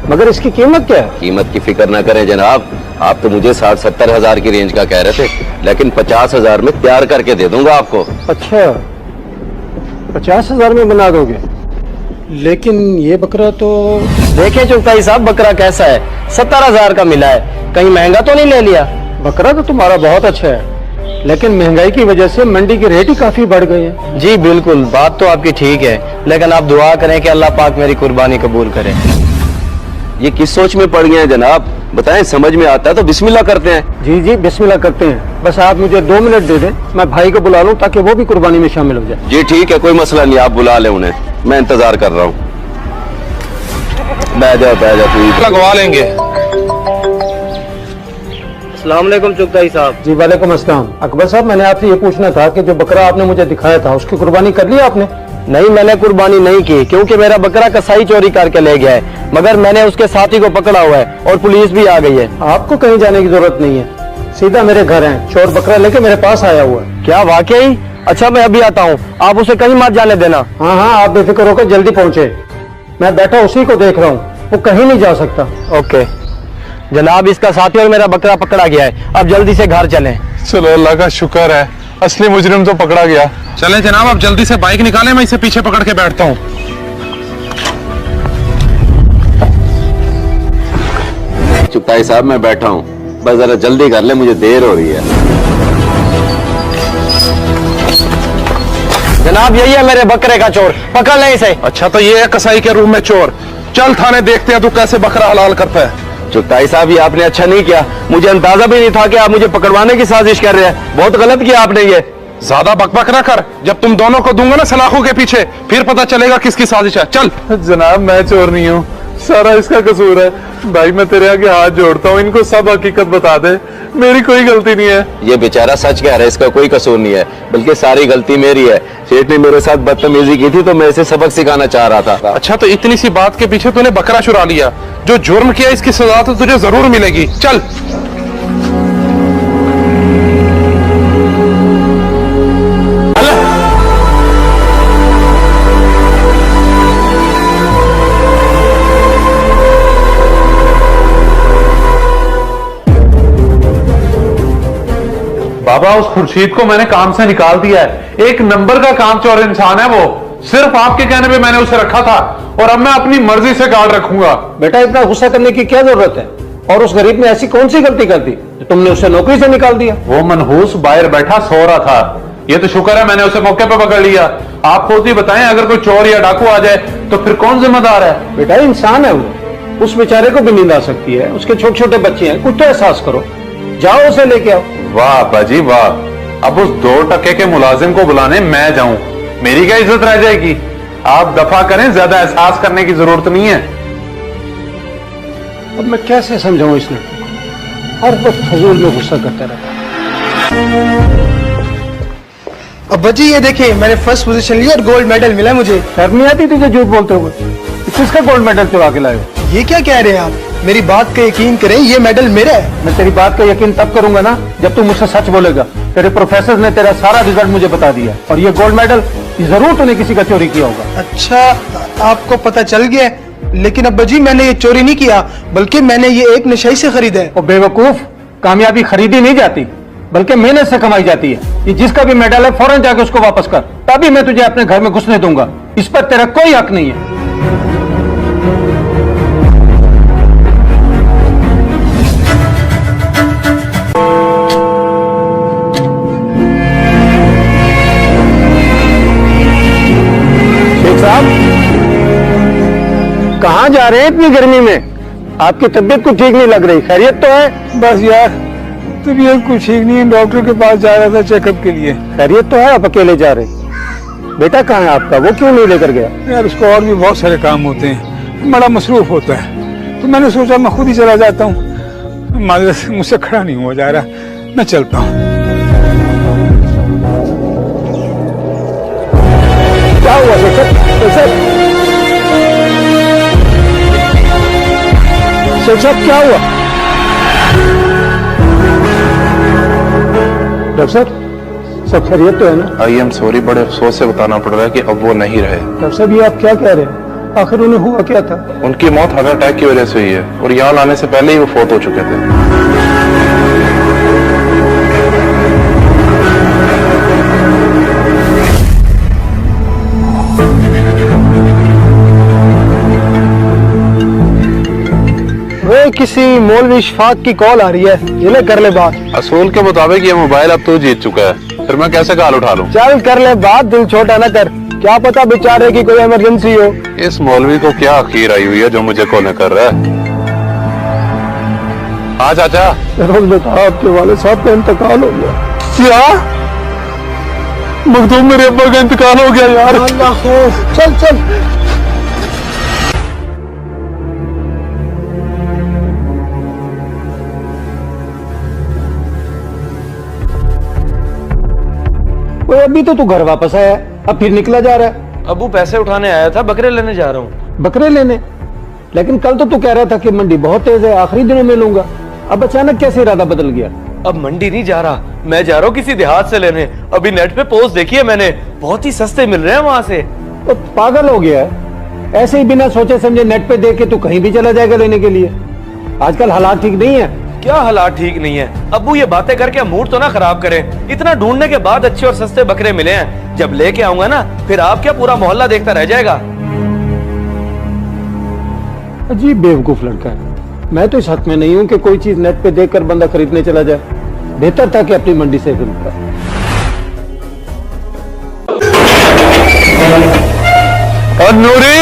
मगर इसकी कीमत क्या है? कीमत की फिक्र ना करें जनाब, आप तो मुझे 60-70 हजार की रेंज का कह रहे थे, लेकिन 50 हजार में तैयार करके दे दूंगा आपको। अच्छा, 50 हजार में बना दोगे? लेकिन ये बकरा तो... देखे चुगताई साहब, बकरा कैसा है? 70 हजार का मिला है। कहीं महंगा तो नहीं ले लिया? बकरा तो तुम्हारा बहुत अच्छा है, लेकिन महंगाई की वजह से मंडी के रेट ही काफी बढ़ गए हैं। जी बिल्कुल, बात तो आपकी ठीक है, लेकिन आप दुआ करें कि अल्लाह पाक मेरी कुर्बानी कबूल करे। ये किस सोच में पड़ गए हैं जनाब, बताएं, समझ में आता है तो बिस्मिल्लाह करते हैं। जी बिस्मिल्लाह करते हैं। बस आप मुझे 2 मिनट दे दें, मैं भाई को बुला लूं ताकि वो भी कुर्बानी में शामिल हो जाए। जी ठीक है, कोई मसला नहीं, आप बुला लें उन्हें, मैं इंतजार कर रहा हूँ। बैठ जाओ तू। लगवा लेंगे। अस्सलाम वालेकुम चुगताई साहब। जी वालेकुम अस्सलाम। अकबर साहब, मैंने आपसे ये पूछना था कि जो बकरा आपने मुझे दिखाया था उसकी कुर्बानी कर ली आपने? नहीं, मैंने कुर्बानी नहीं की, क्योंकि मेरा बकरा कसाई चोरी करके ले गया है, मगर मैंने उसके साथी को पकड़ा हुआ है और पुलिस भी आ गई है। आपको कहीं जाने की जरूरत नहीं है, सीधा मेरे घर है। चोर बकरा लेके मेरे पास आया हुआ है। क्या वाकई? अच्छा, मैं अभी आता हूँ, आप उसे कहीं मत जाने देना। हाँ, आप बेफिक्र होकर जल्दी पहुँचे। मैं बैठा उसी को देख रहा हूँ, वो कहीं नहीं जा सकता। ओके जनाब, इसका साथी और मेरा बकरा पकड़ा गया है, अब जल्दी से घर चलें। चलो, अल्लाह का शुक्र है, असली मुजरिम तो पकड़ा गया। चलें जनाब, अब जल्दी से बाइक निकालें, मैं इसे पीछे पकड़ के बैठता हूँ। चुगताई साहब, मैं बैठा हूँ, बस जरा जल्दी कर ले, मुझे देर हो रही है। जनाब, यही है मेरे बकरे का चोर, पकड़ ले इसे। अच्छा, तो ये है कसाई के रूम में चोर। चल थाने देखते हैं तू कैसे बकरा हलाल करता है। चुगताई साहब, ये आपने अच्छा नहीं किया, मुझे अंदाजा भी नहीं था कि आप मुझे पकड़वाने की साजिश कर रहे हैं। बहुत गलत किया आपने ये। ज्यादा बकबक ना कर, जब तुम दोनों को दूंगा ना सलाखों के पीछे, फिर पता चलेगा किसकी साजिश है। चल। जनाब, मैं चोर नहीं हूँ, सारा इसका कसूर है। भाई, मैं तेरे आगे हाथ जोड़ता हूँ, इनको सब हकीकत बता दे, मेरी कोई गलती नहीं है। ये बेचारा सच कह रहा है, इसका कोई कसूर नहीं है, बल्कि सारी गलती मेरी है। सेठ ने मेरे साथ बदतमीजी की थी तो मैं इसे सबक सिखाना चाह रहा था। अच्छा, तो इतनी सी बात के पीछे तूने बकरा चुरा लिया। जो जुर्म किया इसकी सजा तो तुझे जरूर मिलेगी। चल। बाबा, उस खुर्शीद को मैंने काम से निकाल दिया है। एक नंबर का काम चोर इंसान है वो। सिर्फ आपके कहने पे मैंने उसे रखा था और अब मैं अपनी मर्जी से गार्ड रखूंगा। बेटा इतना गुस्सा करने की क्या जरूरत है? और उस गरीब ने ऐसी कौन सी गलती कर दी तुमने उसे नौकरी से निकाल दिया? वो मनहूस बाहर बैठा सो रहा था, ये तो शुक्र है मैंने उसे मौके पे पकड़ लिया। आप खुद ही बताएं, अगर कोई चोर या डाकू आ जाए तो फिर कौन जिम्मेदार है? बेटा इंसान है वो, उस बेचारे को भी नींद आ सकती है, उसके छोटे छोटे बच्चे हैं, कुछ तो एहसास करो, जाओ उसे लेके आओ। वाह बाजी वाह, अब उस 2% के मुलाजिम को बुलाने मैं जाऊं, मेरी क्या इज्जत रह जाएगी? आप दफा करें, ज्यादा एहसास करने की जरूरत नहीं है। अब मैं कैसे समझाऊं इस लड़के को, हर वक्त फजूल में गुस्सा करता रहता। अब्बा जी ये देखिए, मैंने फर्स्ट पोजीशन ली और गोल्ड मेडल मिला मुझे। शर्म नहीं आती तुझे झूठ बोलते हुए? किसका गोल्ड मेडल चुरा के लाए हो? ये क्या कह रहे हैं आप? मेरी बात का यकीन करें, ये मेडल मेरा है। मैं तेरी बात का यकीन तब करूंगा ना जब तू मुझसे सच बोलेगा। तेरे प्रोफेसर ने तेरा सारा रिजल्ट मुझे बता दिया, और ये गोल्ड मेडल जरूर तूने किसी का चोरी किया होगा। अच्छा, आपको पता चल गया? लेकिन अब्बा जी मैंने ये चोरी नहीं किया, बल्कि मैंने ये एक नशाई से खरीदा है। और बेवकूफ, कामयाबी खरीदी नहीं जाती बल्कि मेहनत से कमाई जाती है। ये जिसका भी मेडल है फौरन जाके उसको वापस कर, तभी मैं तुझे अपने घर में घुसने दूंगा। इस पर तेरा कोई हक नहीं है। शेख साहब, कहाँ जा रहे हैं इतनी गर्मी में? आपकी तबीयत कुछ ठीक नहीं लग रही, खैरियत तो है? बस यार तबीयत कुछ ठीक नहीं है, डॉक्टर के पास जा रहा था चेकअप के लिए। खैरियत तो है? आप अकेले जा रहे? बेटा कहाँ है आपका, वो क्यों नहीं लेकर गया? यार उसको और भी बहुत सारे काम होते हैं, बड़ा मसरूफ होता है, तो मैंने सोचा मैं खुद ही चला जाता हूँ। माजरत से मुझसे खड़ा नहीं हुआ जा रहा, मैं चलता हूँ। क्या हुआ शेख साहब, क्या हुआ? डॉक्टर साहब, सब खैरियत तो है ना? आई एम सॉरी, बड़े अफसोस से बताना पड़ रहा है कि अब वो नहीं रहे। डॉक्टर साहब ये आप क्या कह रहे हैं? आखिर उन्हें हुआ क्या था? उनकी मौत हार्ट अटैक की वजह से हुई है, और यहाँ लाने से पहले ही वो फोत हो चुके थे। किसी मौलवी इशफाक की कॉल आ रही है, ये ले कर ले बात। असूल के मुताबिक ये मोबाइल अब तो जीत चुका है, फिर मैं कैसे कॉल उठा लूं? चल कर ले बात, दिल छोटा ना कर, क्या पता बेचारे की कोई इमरजेंसी हो। इस मौलवी को क्या अखीर आई हुई है जो मुझे कॉल कर रहा है? हाँ चाचा, रोज बता आपके वाले साहब का इंतकाल हो गया। क्या? मखदूम मेरे अब्बा का इंतकाल हो गया यार। अल्लाह खौफ, चल चल। अभी तो तू घर वापस आया, अब फिर निकला जा रहा है। अबू पैसे उठाने आया था, बकरे लेने जा रहा हूँ। बकरे लेने? लेकिन कल तो तू कह रहा था कि मंडी बहुत तेज है, आखिरी दिनों में लूंगा। अब अचानक कैसे इरादा बदल गया? अब मंडी नहीं जा रहा, मैं जा रहा हूँ किसी देहात से लेने। अभी नेट पे पोस्ट देखी है मैंने, बहुत ही सस्ते मिल रहे हैं वहां से। तो पागल हो गया है? ऐसे ही बिना सोचे समझे नेट पे देख के तू कहीं भी चला जाएगा लेने के लिए? आजकल हालात ठीक नहीं है। क्या हालात ठीक नहीं है? अब्बू ये बातें करके मूड तो ना खराब करें। इतना ढूंढने के बाद अच्छे और सस्ते बकरे मिले हैं, जब लेके आऊंगा ना फिर आप क्या पूरा मोहल्ला देखता रह जाएगा। अजीब बेवकूफ लड़का है। मैं तो इस हक में नहीं हूं कि कोई चीज नेट पे देखकर बंदा खरीदने चला जाए। बेहतर था कि अपनी मंडी से खरीदता। और नूरी,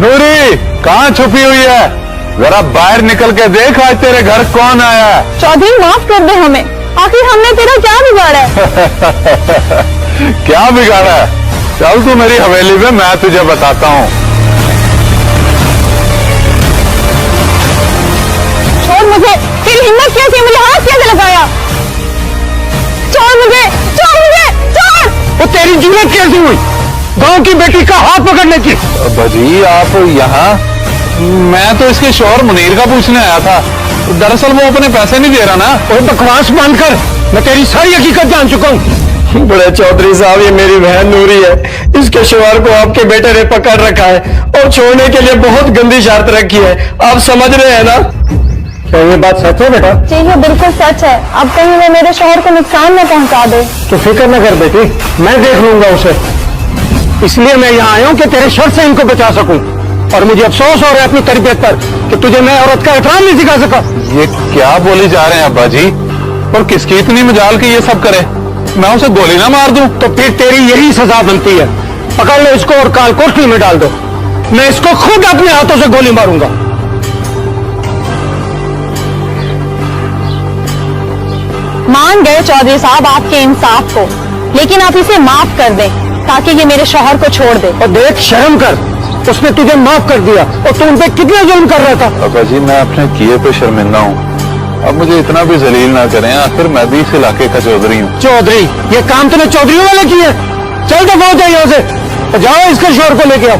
नूरी कहाँ छुपी हुई है? जरा बाहर निकल के देख, आज तेरे घर कौन आया है। चौधरी माफ कर दे हमें, आखिर हमने तेरा क्या बिगाड़ा है? क्या बिगाड़ा है? चल तू मेरी हवेली में, मैं तुझे बताता हूँ। छोड़ मुझे, तेरी हिम्मत कैसी, मुझे हाथ कैसे लगाया? छोड़ मुझे, छोड़ मुझे, छोड़! वो तेरी जुर्रत कैसी हुई गांव की बेटी का हाथ पकड़ने की? बाजी आप यहाँ? मैं तो इसके शौहर मुनीर का पूछने आया था, दरअसल वो अपने पैसे नहीं दे रहा ना। और बकवास मानकर मैं तेरी सारी हकीकत जान चुका हूँ। बड़े चौधरी साहब, ये मेरी बहन नूरी है, इसके शौहर को आपके बेटे ने पकड़ रखा है और छोड़ने के लिए बहुत गंदी शर्त रखी है। आप समझ रहे हैं ना? क्या ये बात सच है बेटा? जी ये बिल्कुल सच है। अब कहीं वो मेरे शौहर को नुकसान न पहुंचा दे। तो फिक्र न कर बेटी, मैं देख लूंगा उसे। इसलिए मैं यहाँ आया हूँ कि तेरे शर से इनको बचा सकूं। और मुझे अफसोस हो रहा है अपनी तरबियत पर कि तुझे मैं औरत का एहतराम नहीं सिखा सका। ये क्या बोली जा रहे हैं अब्बा जी? और किसकी इतनी मजाल की ये सब करे? मैं उसे गोली ना मार दूं? तो फिर तेरी यही सजा बनती है। पकड़ लो इसको और काल कोठरी में डाल दो। मैं इसको खुद अपने हाथों से गोली मारूंगा। मान गए चौधरी साहब आपके इंसाफ को, लेकिन आप इसे माफ कर दें ताकि ये मेरे शौहर को छोड़ दे। और देख, शर्म कर, उसने तुझे माफ कर दिया और तू उन पे कितना जुल्म कर रहा था। अब्बा जी मैं अपने किए पे शर्मिंदा हूँ, अब मुझे इतना भी जलील ना करें, आखिर मैं भी इस इलाके का चौधरी हूँ। चौधरी? ये काम तूने चौधरी वाले किए? चल तो बहुत है यहाँ से, तो जाओ इसके शोर को लेके आओ।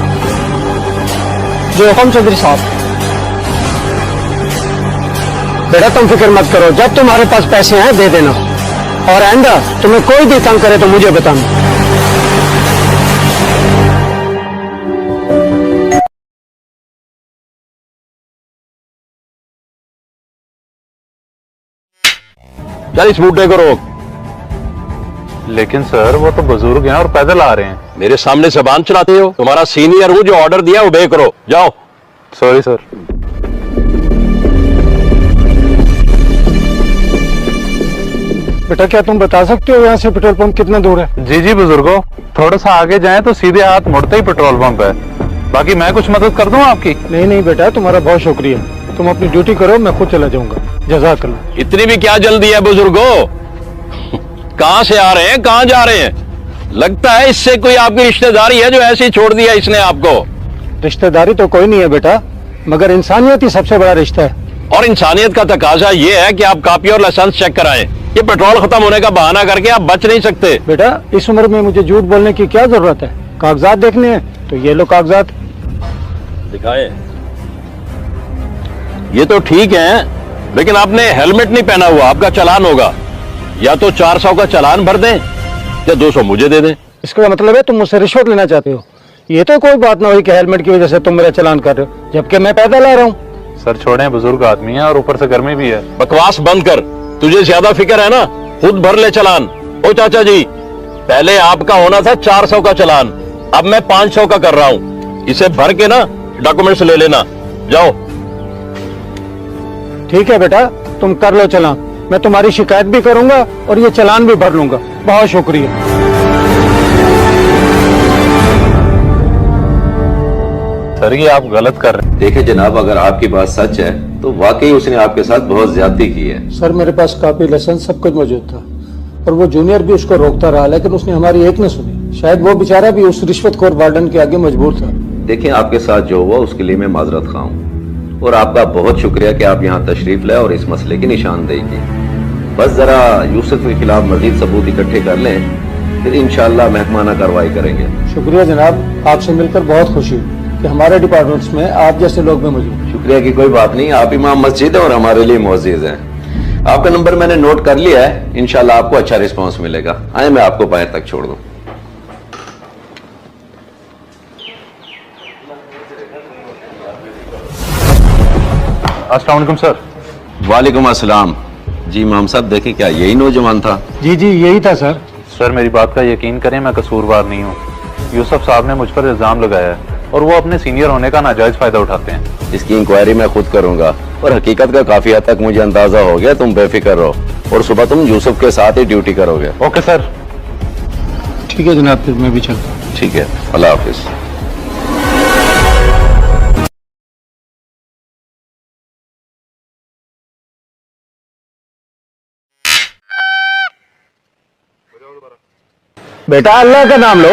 जो हुक्म चौधरी साहब। बेटा तुम फिक्र मत करो, जब तुम्हारे पास पैसे हैं दे देना, और आइंदा तुम्हें कोई भी तंग करे तो मुझे बताना। चल इस बूटे को रोक। लेकिन सर वो तो बुजुर्ग हैं और पैदल आ रहे हैं। मेरे सामने जबान चलाते हो? तुम्हारा सीनियर हूं, जो ऑर्डर दिया ओबे करो। जाओ। Sorry sir. बेटा क्या तुम बता सकते हो यहाँ से पेट्रोल पंप कितना दूर है? जी जी बुजुर्गो, थोड़ा सा आगे जाएं तो सीधे हाथ मुड़ते ही पेट्रोल पंप है। बाकी मैं कुछ मदद कर दूं आपकी? नहीं बेटा, तुम्हारा बहुत शुक्रिया। तुम अपनी ड्यूटी करो, मैं खुद चला जाऊंगा। जज़ाकल्लाह। इतनी भी क्या जल्दी है बुजुर्गो? कहां से आ रहे हैं, कहां जा रहे हैं? लगता है इससे कोई आपकी रिश्तेदारी है जो ऐसे ही छोड़ दिया इसने आपको। रिश्तेदारी तो कोई नहीं है बेटा, मगर इंसानियत ही सबसे बड़ा रिश्ता है। और इंसानियत का तकाजा ये है कि आप कॉपी और लाइसेंस चेक कराएं। ये पेट्रोल खत्म होने का बहाना करके आप बच नहीं सकते। बेटा इस उम्र में मुझे झूठ बोलने की क्या जरूरत है? कागजात देखने हैं तो ये लो कागजात। दिखाए। ये तो ठीक है, लेकिन आपने हेलमेट नहीं पहना हुआ, आपका चालान होगा। या तो 400 का चालान भर दें या 200 मुझे दे दें। इसका मतलब है तुम मुझसे रिश्वत लेना चाहते हो? ये तो कोई बात ना हुई कि हेलमेट की वजह से तुम मेरा चालान कर रहे हो, जबकि मैं पैदल आ रहा हूँ। सर छोड़ें, बुजुर्ग आदमी है और ऊपर से गर्मी भी है। बकवास बंद कर, तुझे ज्यादा फिक्र है ना, खुद भर ले चालान। ओ चाचा जी, पहले आपका होना था 400 का चालान, अब मैं 500 का कर रहा हूँ। इसे भर के ना डॉक्यूमेंट्स ले लेना। जाओ। ठीक है बेटा, तुम कर लो चालान, मैं तुम्हारी शिकायत भी करूंगा और ये चालान भी भर लूंगा। बहुत शुक्रिया। सर ये आप गलत कर रहे हैं। देखिए जनाब, अगर आपकी बात सच है तो वाकई उसने आपके साथ बहुत ज्यादती की है। सर मेरे पास कापी लाइसेंस सब कुछ मौजूद था और वो जूनियर भी उसको रोकता रहा, लेकिन उसने हमारी एक न सुनी। शायद वो बेचारा भी उस रिश्वतखोर वार्डन के आगे मजबूर था। देखिए आपके साथ जो हुआ उसके लिए मैं माजरत खा हूँ और आपका बहुत शुक्रिया कि आप यहाँ तशरीफ लाए और इस मसले की निशानदेही की। बस जरा यूसुफ के खिलाफ मजीद सबूत इकट्ठे कर लें, फिर इंशाअल्लाह महकमाना कार्रवाई करेंगे। शुक्रिया जनाब, आपसे मिलकर बहुत खुशी हुई कि हमारे डिपार्टमेंट्स में आप जैसे लोग भी मौजूद। शुक्रिया की कोई बात नहीं, आप इमाम मस्जिद है और हमारे लिए मोअज़्ज़िज़ हैं। आपका नंबर मैंने नोट कर लिया है, इंशाल्लाह आपको अच्छा रिस्पांस मिलेगा। आए मैं आपको बाहर तक छोड़ दूं। अस्सलाम वालेकुम सर। वालेकुम अस्सलाम। जी इमाम साहब, देखिए क्या यही नौजवान था? जी जी यही था सर। सर मेरी बात का यकीन करें, मैं कसूरवार नहीं हूँ। यूसुफ साहब ने मुझ पर इल्जाम लगाया है और वो अपने सीनियर होने का नाजायज फायदा उठाते हैं। इसकी इंक्वायरी मैं खुद करूंगा और हकीकत का काफी हद तक मुझे अंदाजा हो गया। तुम बेफिक्र रहो और सुबह तुम यूसुफ के साथ ही ड्यूटी करोगे। Okay sir. ठीक है जनाब, फिर मैं भी चलता हूँ। ठीक है, अल्लाह हाफिज। बेटा अल्लाह का नाम लो,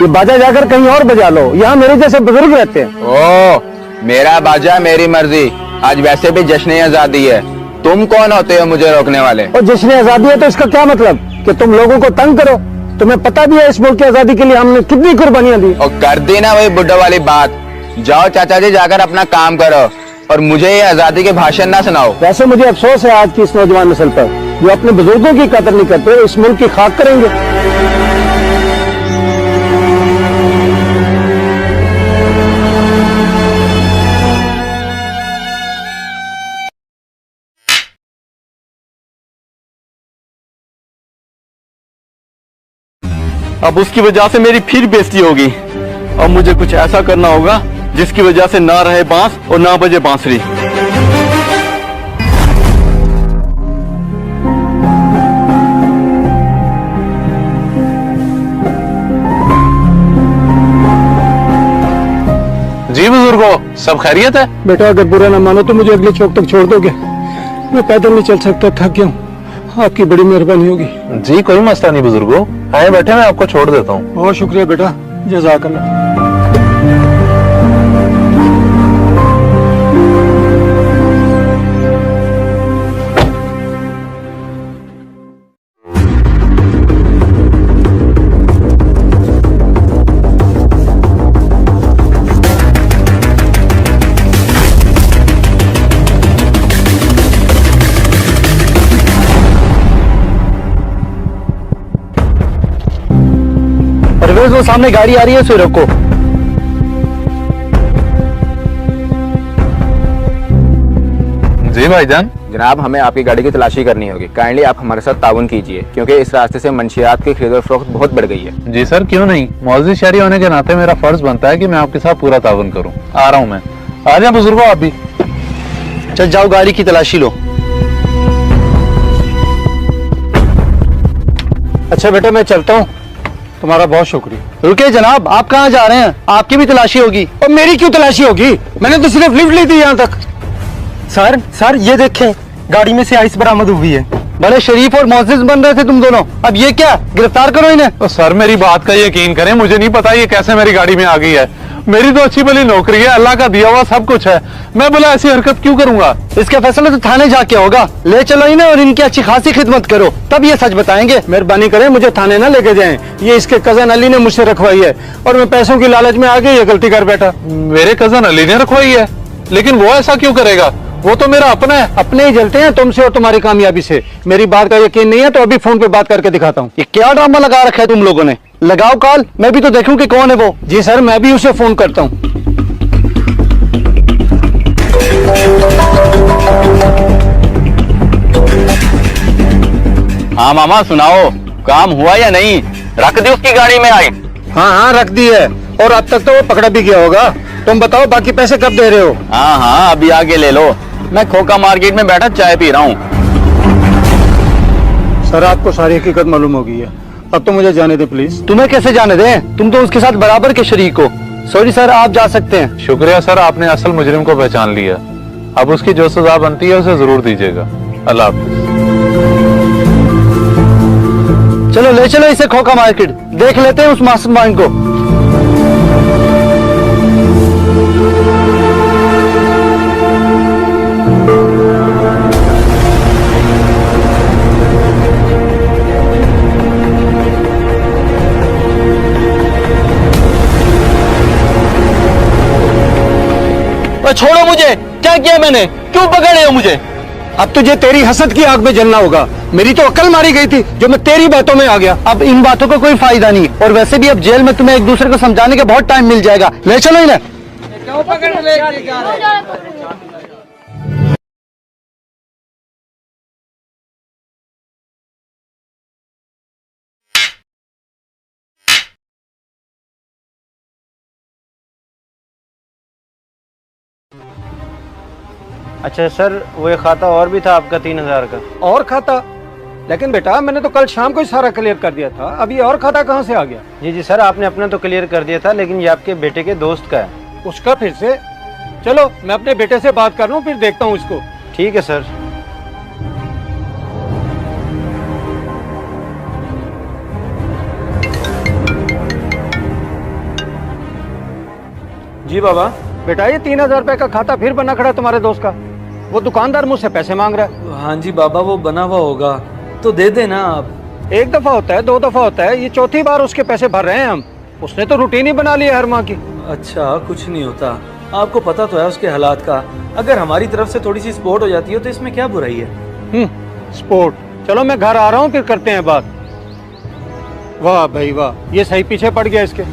ये बाजा जाकर कहीं और बजा लो, यहाँ मेरे जैसे बुजुर्ग रहते हैं। ओ, मेरा बाजा मेरी मर्जी। आज वैसे भी जश्न आजादी है, तुम कौन होते हो मुझे रोकने वाले? और जश्न आजादी है तो इसका क्या मतलब कि तुम लोगों को तंग करो? तुम्हें पता भी है इस मुल्क की आजादी के लिए हमने कितनी कुर्बानियां दी। और कर दी ना वही बुड्ढा वाली बात। जाओ चाचा जी, जाकर अपना काम करो और मुझे ये आजादी के भाषण ना सुनाओ। वैसे मुझे अफसोस है आज की इस नौजवान नस्ल पर, जो अपने बुजुर्गों की कदर नहीं करते, इस मुल्क की खाक करेंगे। अब उसकी वजह से मेरी फिर बेइज्जती होगी। अब मुझे कुछ ऐसा करना होगा जिसकी वजह से ना रहे बांस और ना बजे बांसुरी। जी बुजुर्गो, सब खैरियत है? बेटा अगर बुरा ना मानो तो मुझे अगले चौक तक छोड़ दोगे? मैं पैदल नहीं चल सकता, थक गया हूँ। आपकी बड़ी मेहरबानी होगी। जी कोई मसला नहीं बुजुर्गो, आए बैठे, मैं आपको छोड़ देता हूँ। बहुत शुक्रिया बेटा, जज़ाकल्लाह। परवेज, वो सामने गाड़ी आ रही है, उसे रोको। जी भाईजान। जनाब, हमें आपकी गाड़ी की तलाशी करनी होगी। काइंडली आप हमारे साथ ताउन कीजिए, क्योंकि इस रास्ते से मंशियात की खरीद और फरोख्त बहुत बढ़ गई है। जी सर, क्यों नहीं, मौजूद शहरी होने के नाते मेरा फर्ज बनता है कि मैं आपके साथ पूरा ताउन करूं। आ रहा हूं मैं। आ जाए बुजुर्गो आप भी। चल जाओ, गाड़ी की तलाशी लो। अच्छा बेटा, मैं चलता हूँ, तुम्हारा बहुत शुक्रिया। रुके जनाब, आप कहाँ जा रहे हैं? आपकी भी तलाशी होगी। और मेरी क्यों तलाशी होगी? मैंने तो सिर्फ लिफ्ट ली थी यहाँ तक। सर ये देखें, गाड़ी में से आइस बरामद हुई है। बड़े शरीफ और मोअज़्ज़िज़ बन रहे थे तुम दोनों, अब ये क्या, गिरफ्तार करो इन्हें। तो सर मेरी बात का यकीन करें, मुझे नहीं पता ये कैसे मेरी गाड़ी में आ गई है। मेरी तो अच्छी भली नौकरी है, अल्लाह का दिया हुआ सब कुछ है, मैं बोला ऐसी हरकत क्यों करूंगा? इसका फैसला तो थाने जाके होगा। ले चलो इन्हें और इनकी अच्छी खासी खिदमत करो, तब ये सच बताएंगे। मेहरबानी करें, मुझे थाने ना लेके जाएं। ये इसके कजन अली ने मुझसे रखवाई है और मैं पैसों की लालच में आके ये गलती कर बैठा। मेरे कजन अली ने रखवाई है? लेकिन वो ऐसा क्यों करेगा, वो तो मेरा अपना है। अपने ही जलते हैं तुमसे और तुम्हारी कामयाबी से। मेरी बात का यकीन नहीं है तो अभी फोन पे बात करके दिखाता हूँ। ये क्या ड्रामा लगा रखा है तुम लोगों ने? लगाओ कॉल, मैं भी तो देखूं कि कौन है वो। जी सर, मैं भी उसे फोन करता हूँ। हाँ मामा सुनाओ, काम हुआ या नहीं? रख दी उसकी गाड़ी में आई? हाँ रख दी है, और अब तक तो वो पकड़ा भी गया होगा। तुम बताओ बाकी पैसे कब दे रहे हो? हाँ अभी आगे ले लो, मैं खोखा मार्केट में बैठा चाय पी रहा हूँ। सर आपको सारी हकीकत मालूम हो गई है, अब तो मुझे जाने दे प्लीज। तुम्हें कैसे जाने दें, तुम तो उसके साथ बराबर के शरीक हो। सॉरी सर, आप जा सकते हैं। शुक्रिया सर, आपने असल मुजरिम को पहचान लिया। अब उसकी जो सजा बनती है उसे जरूर दीजिएगा। अल्लाह हाफिज। चलो ले चलो इसे खोखा मार्केट, देख लेते हैं उस मास्टरमाइंड को। छोड़ो मुझे, क्या किया मैंने, क्यों पकड़ रहे हो मुझे? अब तुझे तेरी हसद की आग में जलना होगा। मेरी तो अकल मारी गई थी जो मैं तेरी बातों में आ गया। अब इन बातों का कोई फायदा नहीं, और वैसे भी अब जेल में तुम्हें एक दूसरे को समझाने का बहुत टाइम मिल जाएगा। ले चलो इन्हें। अच्छा सर, वो एक खाता और भी था आपका 3000 का। और खाता? लेकिन बेटा मैंने तो कल शाम को ही सारा क्लियर कर दिया था, अब ये और खाता कहाँ से आ गया? जी सर, आपने अपना तो क्लियर कर दिया था, लेकिन ये आपके बेटे के दोस्त का है। उसका फिर से? चलो मैं अपने बेटे से बात कर लूँ, फिर देखता हूँ इसको। ठीक है सर। जी बाबा। बेटा ये 3000 रुपए का खाता फिर बना खड़ा तुम्हारे दोस्त का। वो दुकानदार मुझसे पैसे मांग रहा है। हाँ जी बाबा, वो बना हुआ होगा तो दे देना आप। एक दफा होता है, 2 दफा होता है, ये चौथी बार उसके पैसे भर रहे हैं हम। उसने तो रूटीन ही बना लिया हर माह की। अच्छा, कुछ नहीं होता, आपको पता तो है उसके हालात का। अगर हमारी तरफ से थोड़ी सी सपोर्ट हो जाती है तो इसमें क्या बुराई है? सपोर्ट? चलो मैं घर आ रहा हूँ, फिर करते हैं बात। वाह भाई वाह, ये सही पीछे पड़ गया इसके।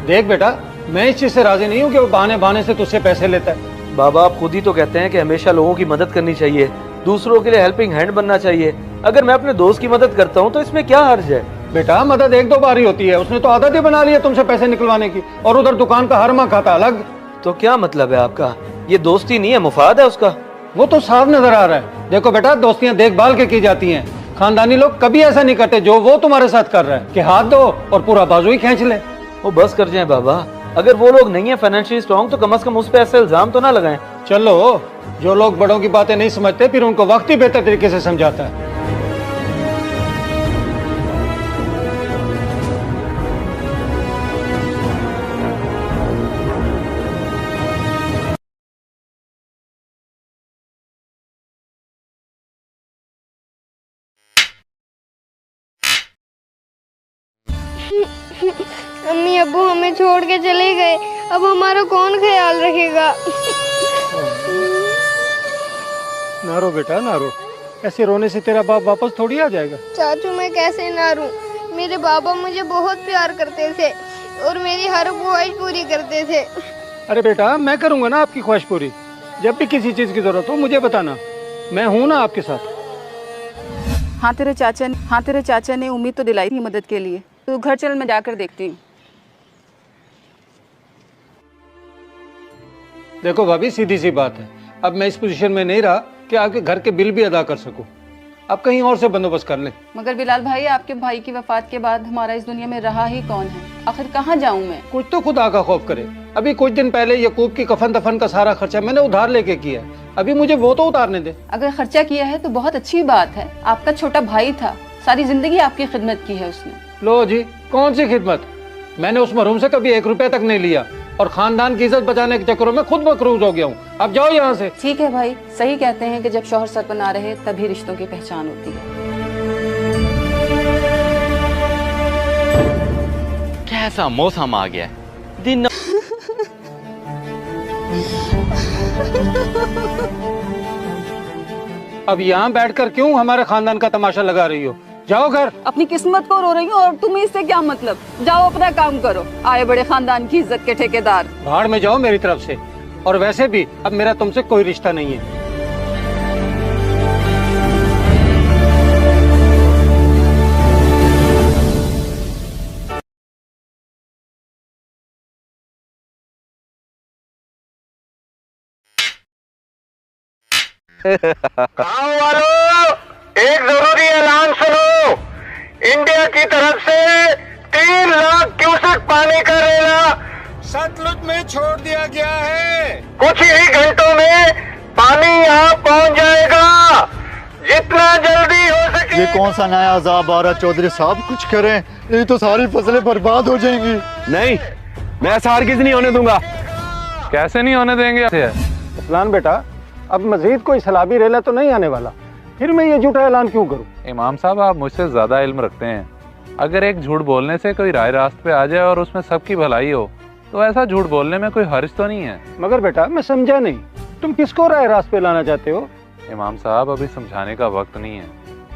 देख बेटा, मैं इस चीज से राजी नहीं हूँ कि वो बहाने बहाने से तुझसे पैसे लेता है। बाबा आप खुद ही तो कहते हैं कि हमेशा लोगों की मदद करनी चाहिए। दूसरों के लिए हेल्पिंग हैंड बनना चाहिए। अगर मैं अपने दोस्त की मदद करता हूँ तो इसमें क्या हर्ज है? बेटा मदद एक दो बार ही होती है, उसने तो आदत ही बना ली है तुमसे पैसे निकलवाने की, और उधर दुकान का हर माह खाता अलग। तो क्या मतलब है आपका? ये दोस्ती नहीं है, मुफाद है उसका। वो तो साफ नजर आ रहा है। देखो बेटा, दोस्तियां देखभाल के की जाती हैं। खानदानी लोग कभी ऐसा नहीं करते जो वो तुम्हारे साथ कर रहा है कि हाथ दो और पूरा बाजू ही खींच ले। वो बस कर जाए बाबा, अगर वो लोग नहीं है फाइनेंशियली स्ट्रॉन्ग तो कम से कम उस पे ऐसे इल्जाम तो ना लगाएं। चलो, जो लोग बड़ों की बातें नहीं समझते फिर उनको वक्त ही बेहतर तरीके से समझाता है। अम्मी अब्बू हमें छोड़ के चले गए, अब हमारा कौन ख्याल रखेगा? ना रो बेटा ना रो, ऐसे रोने से तेरा बाप वापस थोड़ी आ जाएगा। चाचू मैं कैसे ना रू? मेरे बाबा मुझे बहुत प्यार करते थे और मेरी हर ख्वाहिश पूरी करते थे। अरे बेटा मैं करूंगा ना आपकी ख्वाहिश पूरी। जब भी किसी चीज की जरूरत हो मुझे बताना, मैं हूं ना आपके साथ। हाँ तेरे चाचा ने उम्मीद तो दिलाई थी मदद के लिए। तू घर चल, मैं जाकर देखती हूँ। देखो भाभी, सीधी सी बात है, अब मैं इस पोजीशन में नहीं रहा कि आपके घर के बिल भी अदा कर सकूं। अब कहीं और से बंदोबस्त कर ले। मगर बिलाल भाई, आपके भाई की वफात के बाद हमारा इस दुनिया में रहा ही कौन है? आखिर कहाँ जाऊँ मैं? कुछ तो खुदा का खौफ करे। अभी कुछ दिन पहले यकूब की कफन दफन का सारा खर्चा मैंने उधार लेके किया है, अभी मुझे वो तो उतारने दे। अगर खर्चा किया है तो बहुत अच्छी बात है। आपका छोटा भाई था, सारी जिंदगी आपकी खिदमत की है उसने। लो जी, कौन सी खिदमत? मैंने उस मरहूम से कभी 1 रुपया तक नहीं लिया और खानदान की इज्जत बचाने के चक्करों में खुद मकरूज हो गया हूँ। अब जाओ यहाँ से। ठीक है भाई, सही कहते हैं कि जब शौहर सर पर ना रहे तभी रिश्तों की पहचान होती है। कैसा मौसम आ गया दिन। अब यहाँ बैठकर क्यों हमारे खानदान का तमाशा लगा रही हो? जाओ घर। अपनी किस्मत को रो रही हूँ और तुम्हें इससे क्या मतलब? जाओ अपना काम करो, आए बड़े खानदान की इज्जत के ठेकेदार। भाड़ में जाओ मेरी तरफ से। और वैसे भी अब मेरा तुमसे कोई रिश्ता नहीं है। गाँव वालों, एक जरूरी ऐलान सुनो। इंडिया की तरफ से 3 लाख क्यूसेक पानी का रेला सतलुज में छोड़ दिया गया है। कुछ ही घंटों में पानी यहाँ पहुँच जाएगा, जितना जल्दी हो सके। ये कौन सा नया अजाब आ रहा चौधरी साहब, कुछ करें, नहीं तो सारी फसलें बर्बाद हो जाएंगी। नहीं, मैं ऐसा हरगिज़ नहीं होने दूंगा। कैसे नहीं होने देंगे? इस्लान बेटा, अब मजीद कोई सलाबी रेला तो नहीं आने वाला, फिर मैं ये झूठा ऐलान क्यों करूं? इमाम साहब, आप मुझसे ज्यादा इल्म रखते हैं। अगर एक झूठ बोलने से कोई राय रास्त पे आ जाए और उसमें सबकी भलाई हो तो ऐसा झूठ बोलने में कोई हर्ज तो नहीं है। मगर बेटा मैं समझा नहीं, तुम किसको राय रास्त पे लाना चाहते हो? इमाम साहब, अभी समझाने का वक्त नहीं है,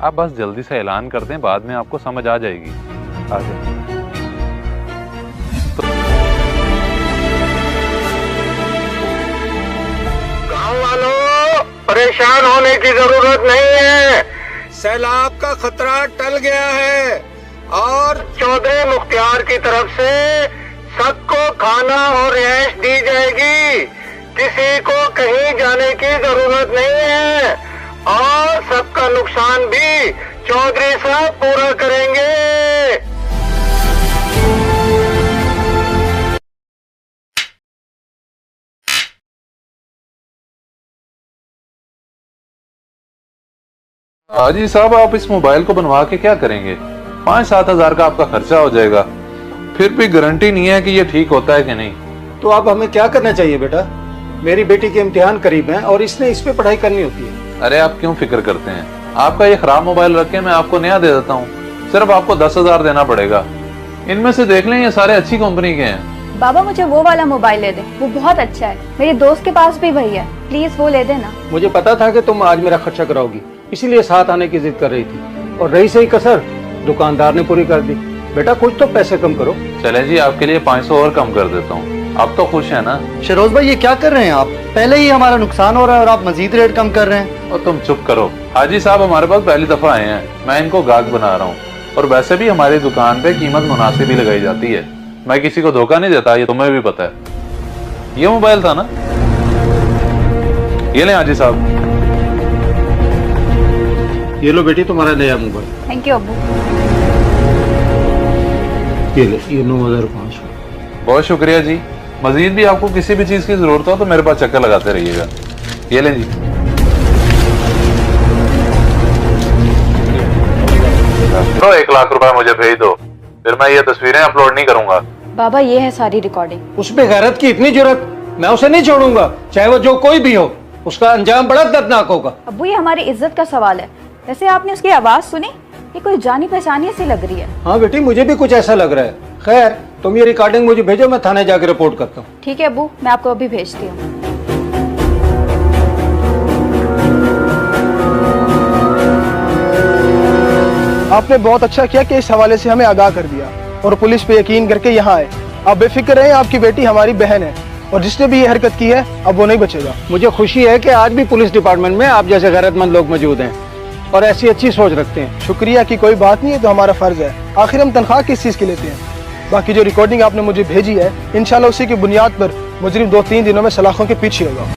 आप बस जल्दी से ऐलान कर दें, बाद में आपको समझ आ जाएगी। आगे परेशान होने की जरूरत नहीं है। सैलाब का खतरा टल गया है और चौधरी मुख्तियार की तरफ से सबको खाना और रिहाइश दी जाएगी। किसी को कहीं जाने की जरूरत नहीं है और सबका नुकसान भी चौधरी साहब पूरा करेंगे। हाजी साहब, आप इस मोबाइल को बनवा के क्या करेंगे? 5-7 हजार का आपका खर्चा हो जाएगा, फिर भी गारंटी नहीं है कि ये ठीक होता है कि नहीं। तो अब हमें क्या करना चाहिए बेटा? मेरी बेटी के इम्तिहान करीब हैं और इसने इस पे पढ़ाई करनी होती है। अरे आप क्यों फिक्र करते हैं? आपका ये खराब मोबाइल रख के मैं आपको नया दे देता हूँ, सिर्फ आपको 10 हजार देना पड़ेगा। इनमें से देख लें, ये सारे अच्छी कंपनी के हैं। बाबा मुझे वो वाला मोबाइल ले दे, वो बहुत अच्छा है। मेरे दोस्त के पास भी वही है, प्लीज वो ले देना। मुझे पता था कि तुम आज मेरा खर्चा कराओगी, इसीलिए साथ आने की जिद कर रही थी, और रही सही कसर दुकानदार ने पूरी कर दी। बेटा कुछ तो पैसे कम करो। चलें जी, आपके लिए 500 और कम कर देता हूँ। आप तो खुश है ना? शरोज भाई, ये क्या कर रहे हैं आप? पहले ही हमारा नुकसान हो रहा है और आप मजीद रेट कम कर रहे हैं। और तुम चुप करो। हाजी साहब हमारे पास पहली दफा आए हैं, मैं इनको गाहक बना रहा हूँ। और वैसे भी हमारी दुकान पे कीमत मुनासिब ही लगाई जाती है, मैं किसी को धोखा नहीं देता, ये तुम्हें भी पता है। ये मोबाइल था ना, ये लें हाजी साहब। ये लो बेटी तुम्हारा नया मोबाइल। थैंक यू अब्बू। ये ले, ये 9,500। बहुत शुक्रिया जी। मजीद भी आपको किसी भी चीज की जरूरत हो तो मेरे पास चक्कर लगाते रहिएगा। ये लें जी। लो 1 लाख रुपए मुझे भेज दो, फिर मैं ये तस्वीरें अपलोड नहीं करूंगा। बाबा ये है सारी रिकॉर्डिंग। उसमें गैरत की इतनी जरूरत, मैं उसे नहीं छोड़ूंगा, चाहे वो जो कोई भी हो। उसका अंजाम बड़ा दर्दनाक होगा। अब्बू ये हमारी इज्जत का सवाल है। वैसे आपने उसकी आवाज सुनी? ये कोई जानी पहचानी सी लग रही है। हाँ बेटी, मुझे भी कुछ ऐसा लग रहा है। खैर तुम ये रिकॉर्डिंग मुझे भेजो, मैं थाने जाकर रिपोर्ट करता हूँ। ठीक है अब्बू, मैं आपको अभी भेजती हूँ। आपने बहुत अच्छा किया कि इस हवाले से हमें आगाह कर दिया और पुलिस पे यकीन करके यहाँ आए। आप बेफिक्र रहें, आपकी बेटी हमारी बहन है और जिसने भी ये हरकत की है अब वो नहीं बचेगा। मुझे खुशी है कि आज भी पुलिस डिपार्टमेंट में आप जैसे गैरतमंद लोग मौजूद हैं और ऐसी अच्छी सोच रखते हैं। शुक्रिया की कोई बात नहीं है, तो हमारा फर्ज है। आखिर हम तनख्वाह किस चीज़ की लेते हैं। बाकी जो रिकॉर्डिंग आपने मुझे भेजी है, इंशाल्लाह उसी की बुनियाद पर मुजरिम 2-3 दिनों में सलाखों के पीछे होगा।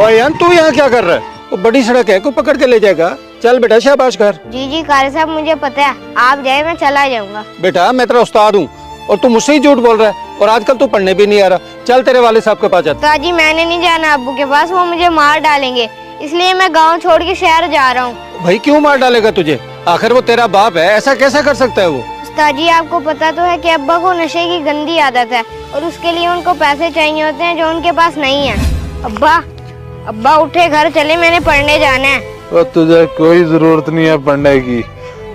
यार तू यहाँ क्या कर रहा है? वो बड़ी सड़क है, को पकड़ के ले जाएगा। चल बेटा शाबाश कर। जी कारी साहब मुझे पता है, आप जाए मैं चला जाऊंगा। बेटा मैं तेरा उस्ताद हूँ और तू मुझसे ही झूठ बोल रहा है और आजकल तू पढ़ने भी नहीं आ रहा। चल तेरे वाले साहब के पास चल। ताजी मैंने नहीं जाना अब्बू के पास, वो मुझे मार डालेंगे, इसलिए मैं गाँव छोड़ के शहर जा रहा हूँ। भाई क्यों मार डालेगा तुझे? आखिर वो तेरा बाप है, ऐसा कैसा कर सकता है वो? उस्ताद जी आपको पता तो है कि अब्बा को नशे की गंदी आदत है और उसके लिए उनको पैसे चाहिए होते हैं जो उनके पास नहीं है। अब्बा उठे, घर चले, मैंने पढ़ने जाना है। और तुझे कोई जरूरत नहीं है पढ़ने की।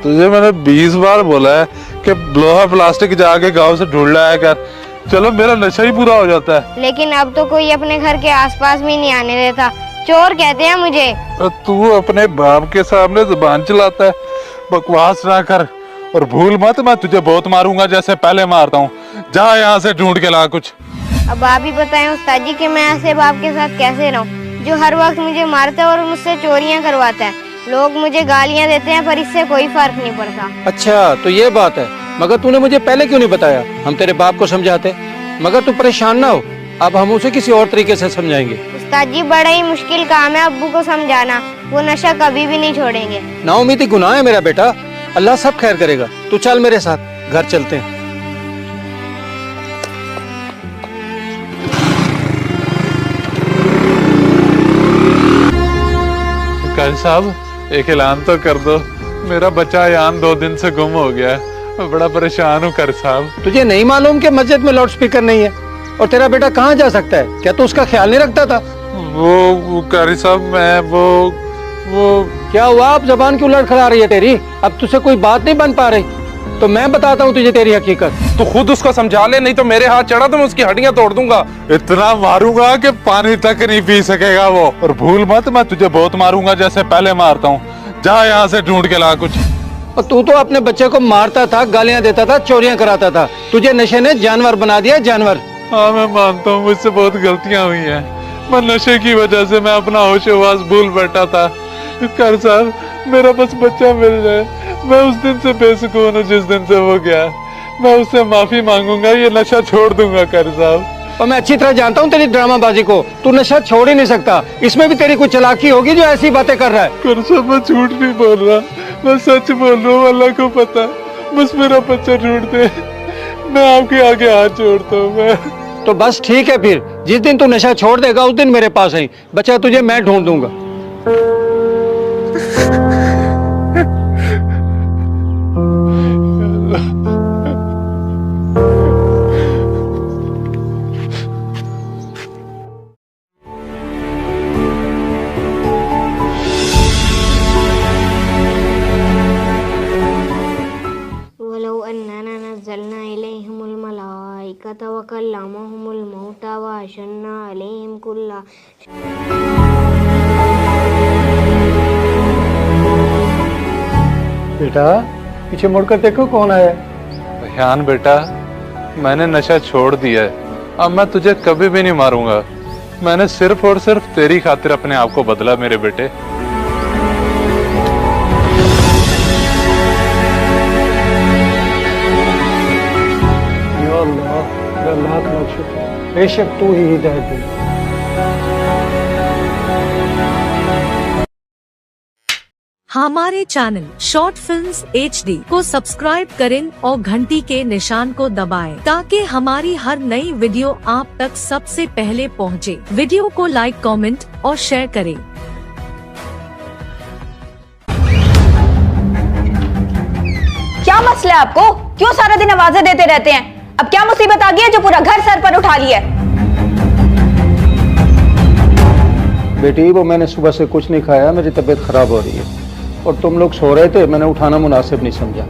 तुझे मैंने 20 बार बोला है कि लोहा प्लास्टिक जाके गांव से ढूंढ लाया कर, चलो मेरा नशा ही पूरा हो जाता है। लेकिन अब तो कोई अपने घर के आसपास भी नहीं आने देता, चोर कहते हैं मुझे। तू अपने बाप के सामने जुबान चलाता है, बकवास ना कर और भूल मत मैं तुझे बहुत मारूंगा जैसे पहले मारता हूँ। जा यहाँ से ढूंढ के ला कुछ। अब आप ही बताएं उस्ताद जी कि मैं ऐसे बाप के साथ कैसे रहूं जो हर वक्त मुझे मारता है और मुझसे चोरियां करवाता है। लोग मुझे गालियां देते हैं पर इससे कोई फर्क नहीं पड़ता। अच्छा तो ये बात है, मगर तूने मुझे पहले क्यों नहीं बताया? हम तेरे बाप को समझाते। मगर तू परेशान ना हो, अब हम उसे किसी और तरीके से समझाएंगे। उस्ताद जी बड़ा ही मुश्किल काम है अब्बू को समझाना, वो नशा कभी भी नहीं छोड़ेंगे। नाउमीदी गुनाह है मेरा बेटा, अल्लाह सब खैर करेगा। तू चल मेरे साथ, घर चलते हैं। कारी साहब एक ऐलान तो कर दो, मेरा बच्चा यान 2 दिन से गुम हो गया है, मैं बड़ा परेशान हूँ कारी साहब। तुझे नहीं मालूम कि मस्जिद में लाउड स्पीकर नहीं है और तेरा बेटा कहाँ जा सकता है? क्या तू उसका ख्याल नहीं रखता था? वो कारी साहब मैं वो क्या हुआ? अब जबान क्यों लड़खड़ा रही है तेरी? अब तुझसे कोई बात नहीं बन पा रही तो मैं बताता हूँ तुझे तेरी हकीकत। तू खुद उसको समझा ले, नहीं तो मेरे हाथ चढ़ा तो मैं उसकी हड्डियां तोड़ दूंगा। इतना मारूंगा कि पानी तक नहीं पी सकेगा वो। और भूल मत मैं तुझे बहुत मारूंगा जैसे पहले मारता हूँ। जा यहाँ से ढूंढ के ला कुछ। और तू तो अपने बच्चे को मारता था, गालियां देता था, चोरियां कराता था। तुझे नशे ने जानवर बना दिया, जानवर। हाँ मैं मानता हूँ मुझसे बहुत गलतियां हुई हैं, मैं नशे की वजह से मैं अपना होश हवास भूल बैठा था। कर साहब मेरा बस बच्चा मिल जाए, मैं उस दिन से बेसुकून हूँ जिस दिन से वो गया। मैं उससे माफी मांगूंगा, ये नशा छोड़ दूंगा कर साहब। और मैं अच्छी तरह जानता हूँ तेरी ड्रामाबाजी को, तू नशा छोड़ ही नहीं सकता। इसमें भी तेरी कुछ चालाकी होगी जो ऐसी बातें कर रहा है। कर साहब मैं झूठ नहीं बोल रहा, मैं सच बोल रहा हूँ, अल्लाह को पता। बस मेरा बच्चा ढूंढ दे, मैं आपके आगे हाथ जोड़ता हूँ। मैं तो बस ठीक है, फिर जिस दिन तू नशा छोड़ देगा उस दिन मेरे पास आई, बच्चा तुझे मैं ढूंढ दूंगा। मलाइकता व कल्लमहुमुल मौता व अशन्ना अलैहिम कुल्ला। बेटा पीछे मुड़कर देखो कौन आया। रेहान बेटा, मैंने नशा छोड़ दिया है, अब मैं तुझे कभी भी नहीं मारूंगा। मैंने सिर्फ और सिर्फ तेरी खातिर अपने आप को बदला मेरे बेटे। या अल्लाह, तेरा लाख लाख शुक्र, बेशक तू ही हिदायत दे। हमारे चैनल शॉर्ट फिल्म्स HD को सब्सक्राइब करें और घंटी के निशान को दबाएं ताकि हमारी हर नई वीडियो आप तक सबसे पहले पहुंचे। वीडियो को लाइक, कमेंट और शेयर करें। क्या मसला है आपको? क्यों सारा दिन आवाजें देते रहते हैं? अब क्या मुसीबत आ गई है जो पूरा घर सर पर उठा लिया है? बेटी वो मैंने सुबह से कुछ नहीं खाया, मेरी तबीयत खराब हो रही है और तुम लोग सो रहे थे, मैंने उठाना मुनासिब नहीं समझा।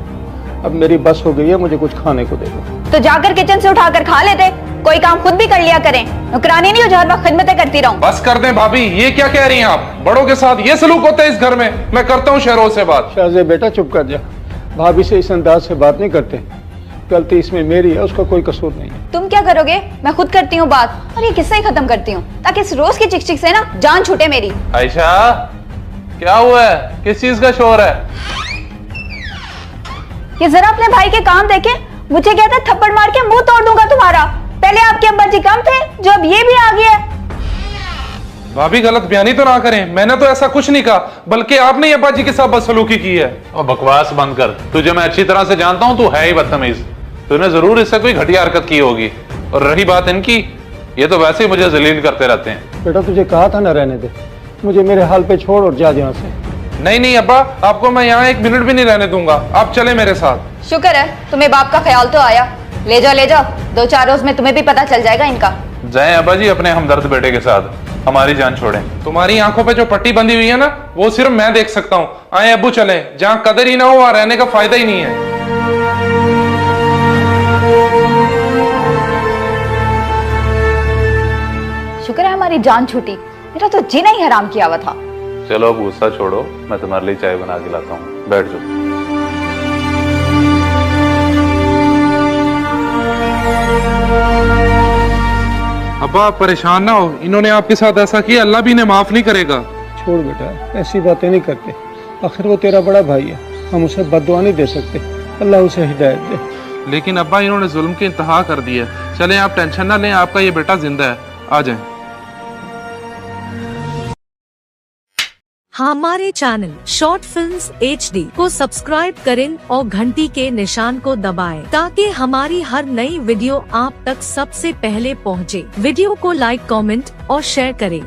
अब मेरी बस हो गई है, मुझे कुछ खाने को दे दो। तो जाकर किचन से उठाकर खा लेते, कोई काम खुद भी कर लिया करें। नौकरानी नहीं हो जो हर वक्त खिदमतें करती रहूं। बस कर दें भाभी, ये क्या कह रही हैं आप? बड़ों के साथ ये सलूक होता है इस घर में? मैं करता हूँ शहरों से बात। शाहजे बेटा चुप कर जा, भाभी से इस अंदाज से बात नहीं करते। गलती इसमें मेरी है, उसका कोई कसूर नहीं है। तुम क्या करोगे? मैं खुद करती हूँ बात और ये किस्सा ही खत्म करती हूँ ताकि इस रोज की चिक चिक से ना जान छूटे मेरी। आयशा, क्या हुआ है? किस चीज का शोर है? ये जरा अपने भाई के काम देखे, मुझे कहता है थप्पड़ मार के मुंह तोड़ दूंगा तुम्हारा। पहले आपके अब्बा जी कम थे, जो अब ये भी आ गया। भाभी गलत बयानी तो ना करें, मैंने तो ऐसा कुछ नहीं कहा, बल्कि आपने अब्बा जी के साथ बदसलूकी की है। और बकवास बंद कर, तुझे मैं अच्छी तरह से जानता हूँ, तू है ही बदतमीज। तूने जरूर इससे कोई घटिया हरकत की होगी। और रही बात इनकी, ये तो वैसे ही मुझे जलील करते रहते हैं। बेटा तुझे कहा था ना रहने दे, मुझे मेरे हाल पे छोड़ और जा यहाँ से। नहीं नहीं अब्बा, आपको मैं यहाँ 1 मिनट भी नहीं रहने दूंगा, आप चले मेरे साथ। शुक्र है तुम्हें बाप का ख्याल तो आया। ले जाओ ले जाओ, 2-4 रोज में तुम्हें भी पता चल जाएगा इनका। जाएं अब्बा जी अपने हमदर्द बेटे के साथ, हमारी जान छोड़ें। तुम्हारी आंखों पे जो पट्टी बंधी हुई है ना, वो सिर्फ मैं देख सकता हूँ। आए अब्बू चलें, जहाँ कदर ही ना हो वहाँ रहने का फायदा ही नहीं है। शुक्र है हमारी जान छूटी, मेरा तो जीना ही हराम किया हुआ था। चलो अब गुस्सा छोड़ो, मैं तुम्हारे लिए चाय बना के लाता हूँ, बैठ जाओ। अब्बा आप परेशान ना हो, इन्होंने आपके साथ ऐसा किया, अल्लाह भी इन्हें माफ नहीं करेगा। छोड़ बेटा, ऐसी बातें नहीं करते, आखिर वो तेरा बड़ा भाई है, हम उसे बद्दुआ नहीं दे सकते। अल्लाह उसे हिदायत दे। लेकिन अब्बा इन्होंने जुल्म की इंतहा कर दी है। चलें आप टेंशन ना लें, आपका ये बेटा जिंदा है, आ जाएं। हमारे चैनल शॉर्ट फिल्म्स HD को सब्सक्राइब करें और घंटी के निशान को दबाएं ताकि हमारी हर नई वीडियो आप तक सबसे पहले पहुंचे। वीडियो को लाइक, कमेंट और शेयर करें।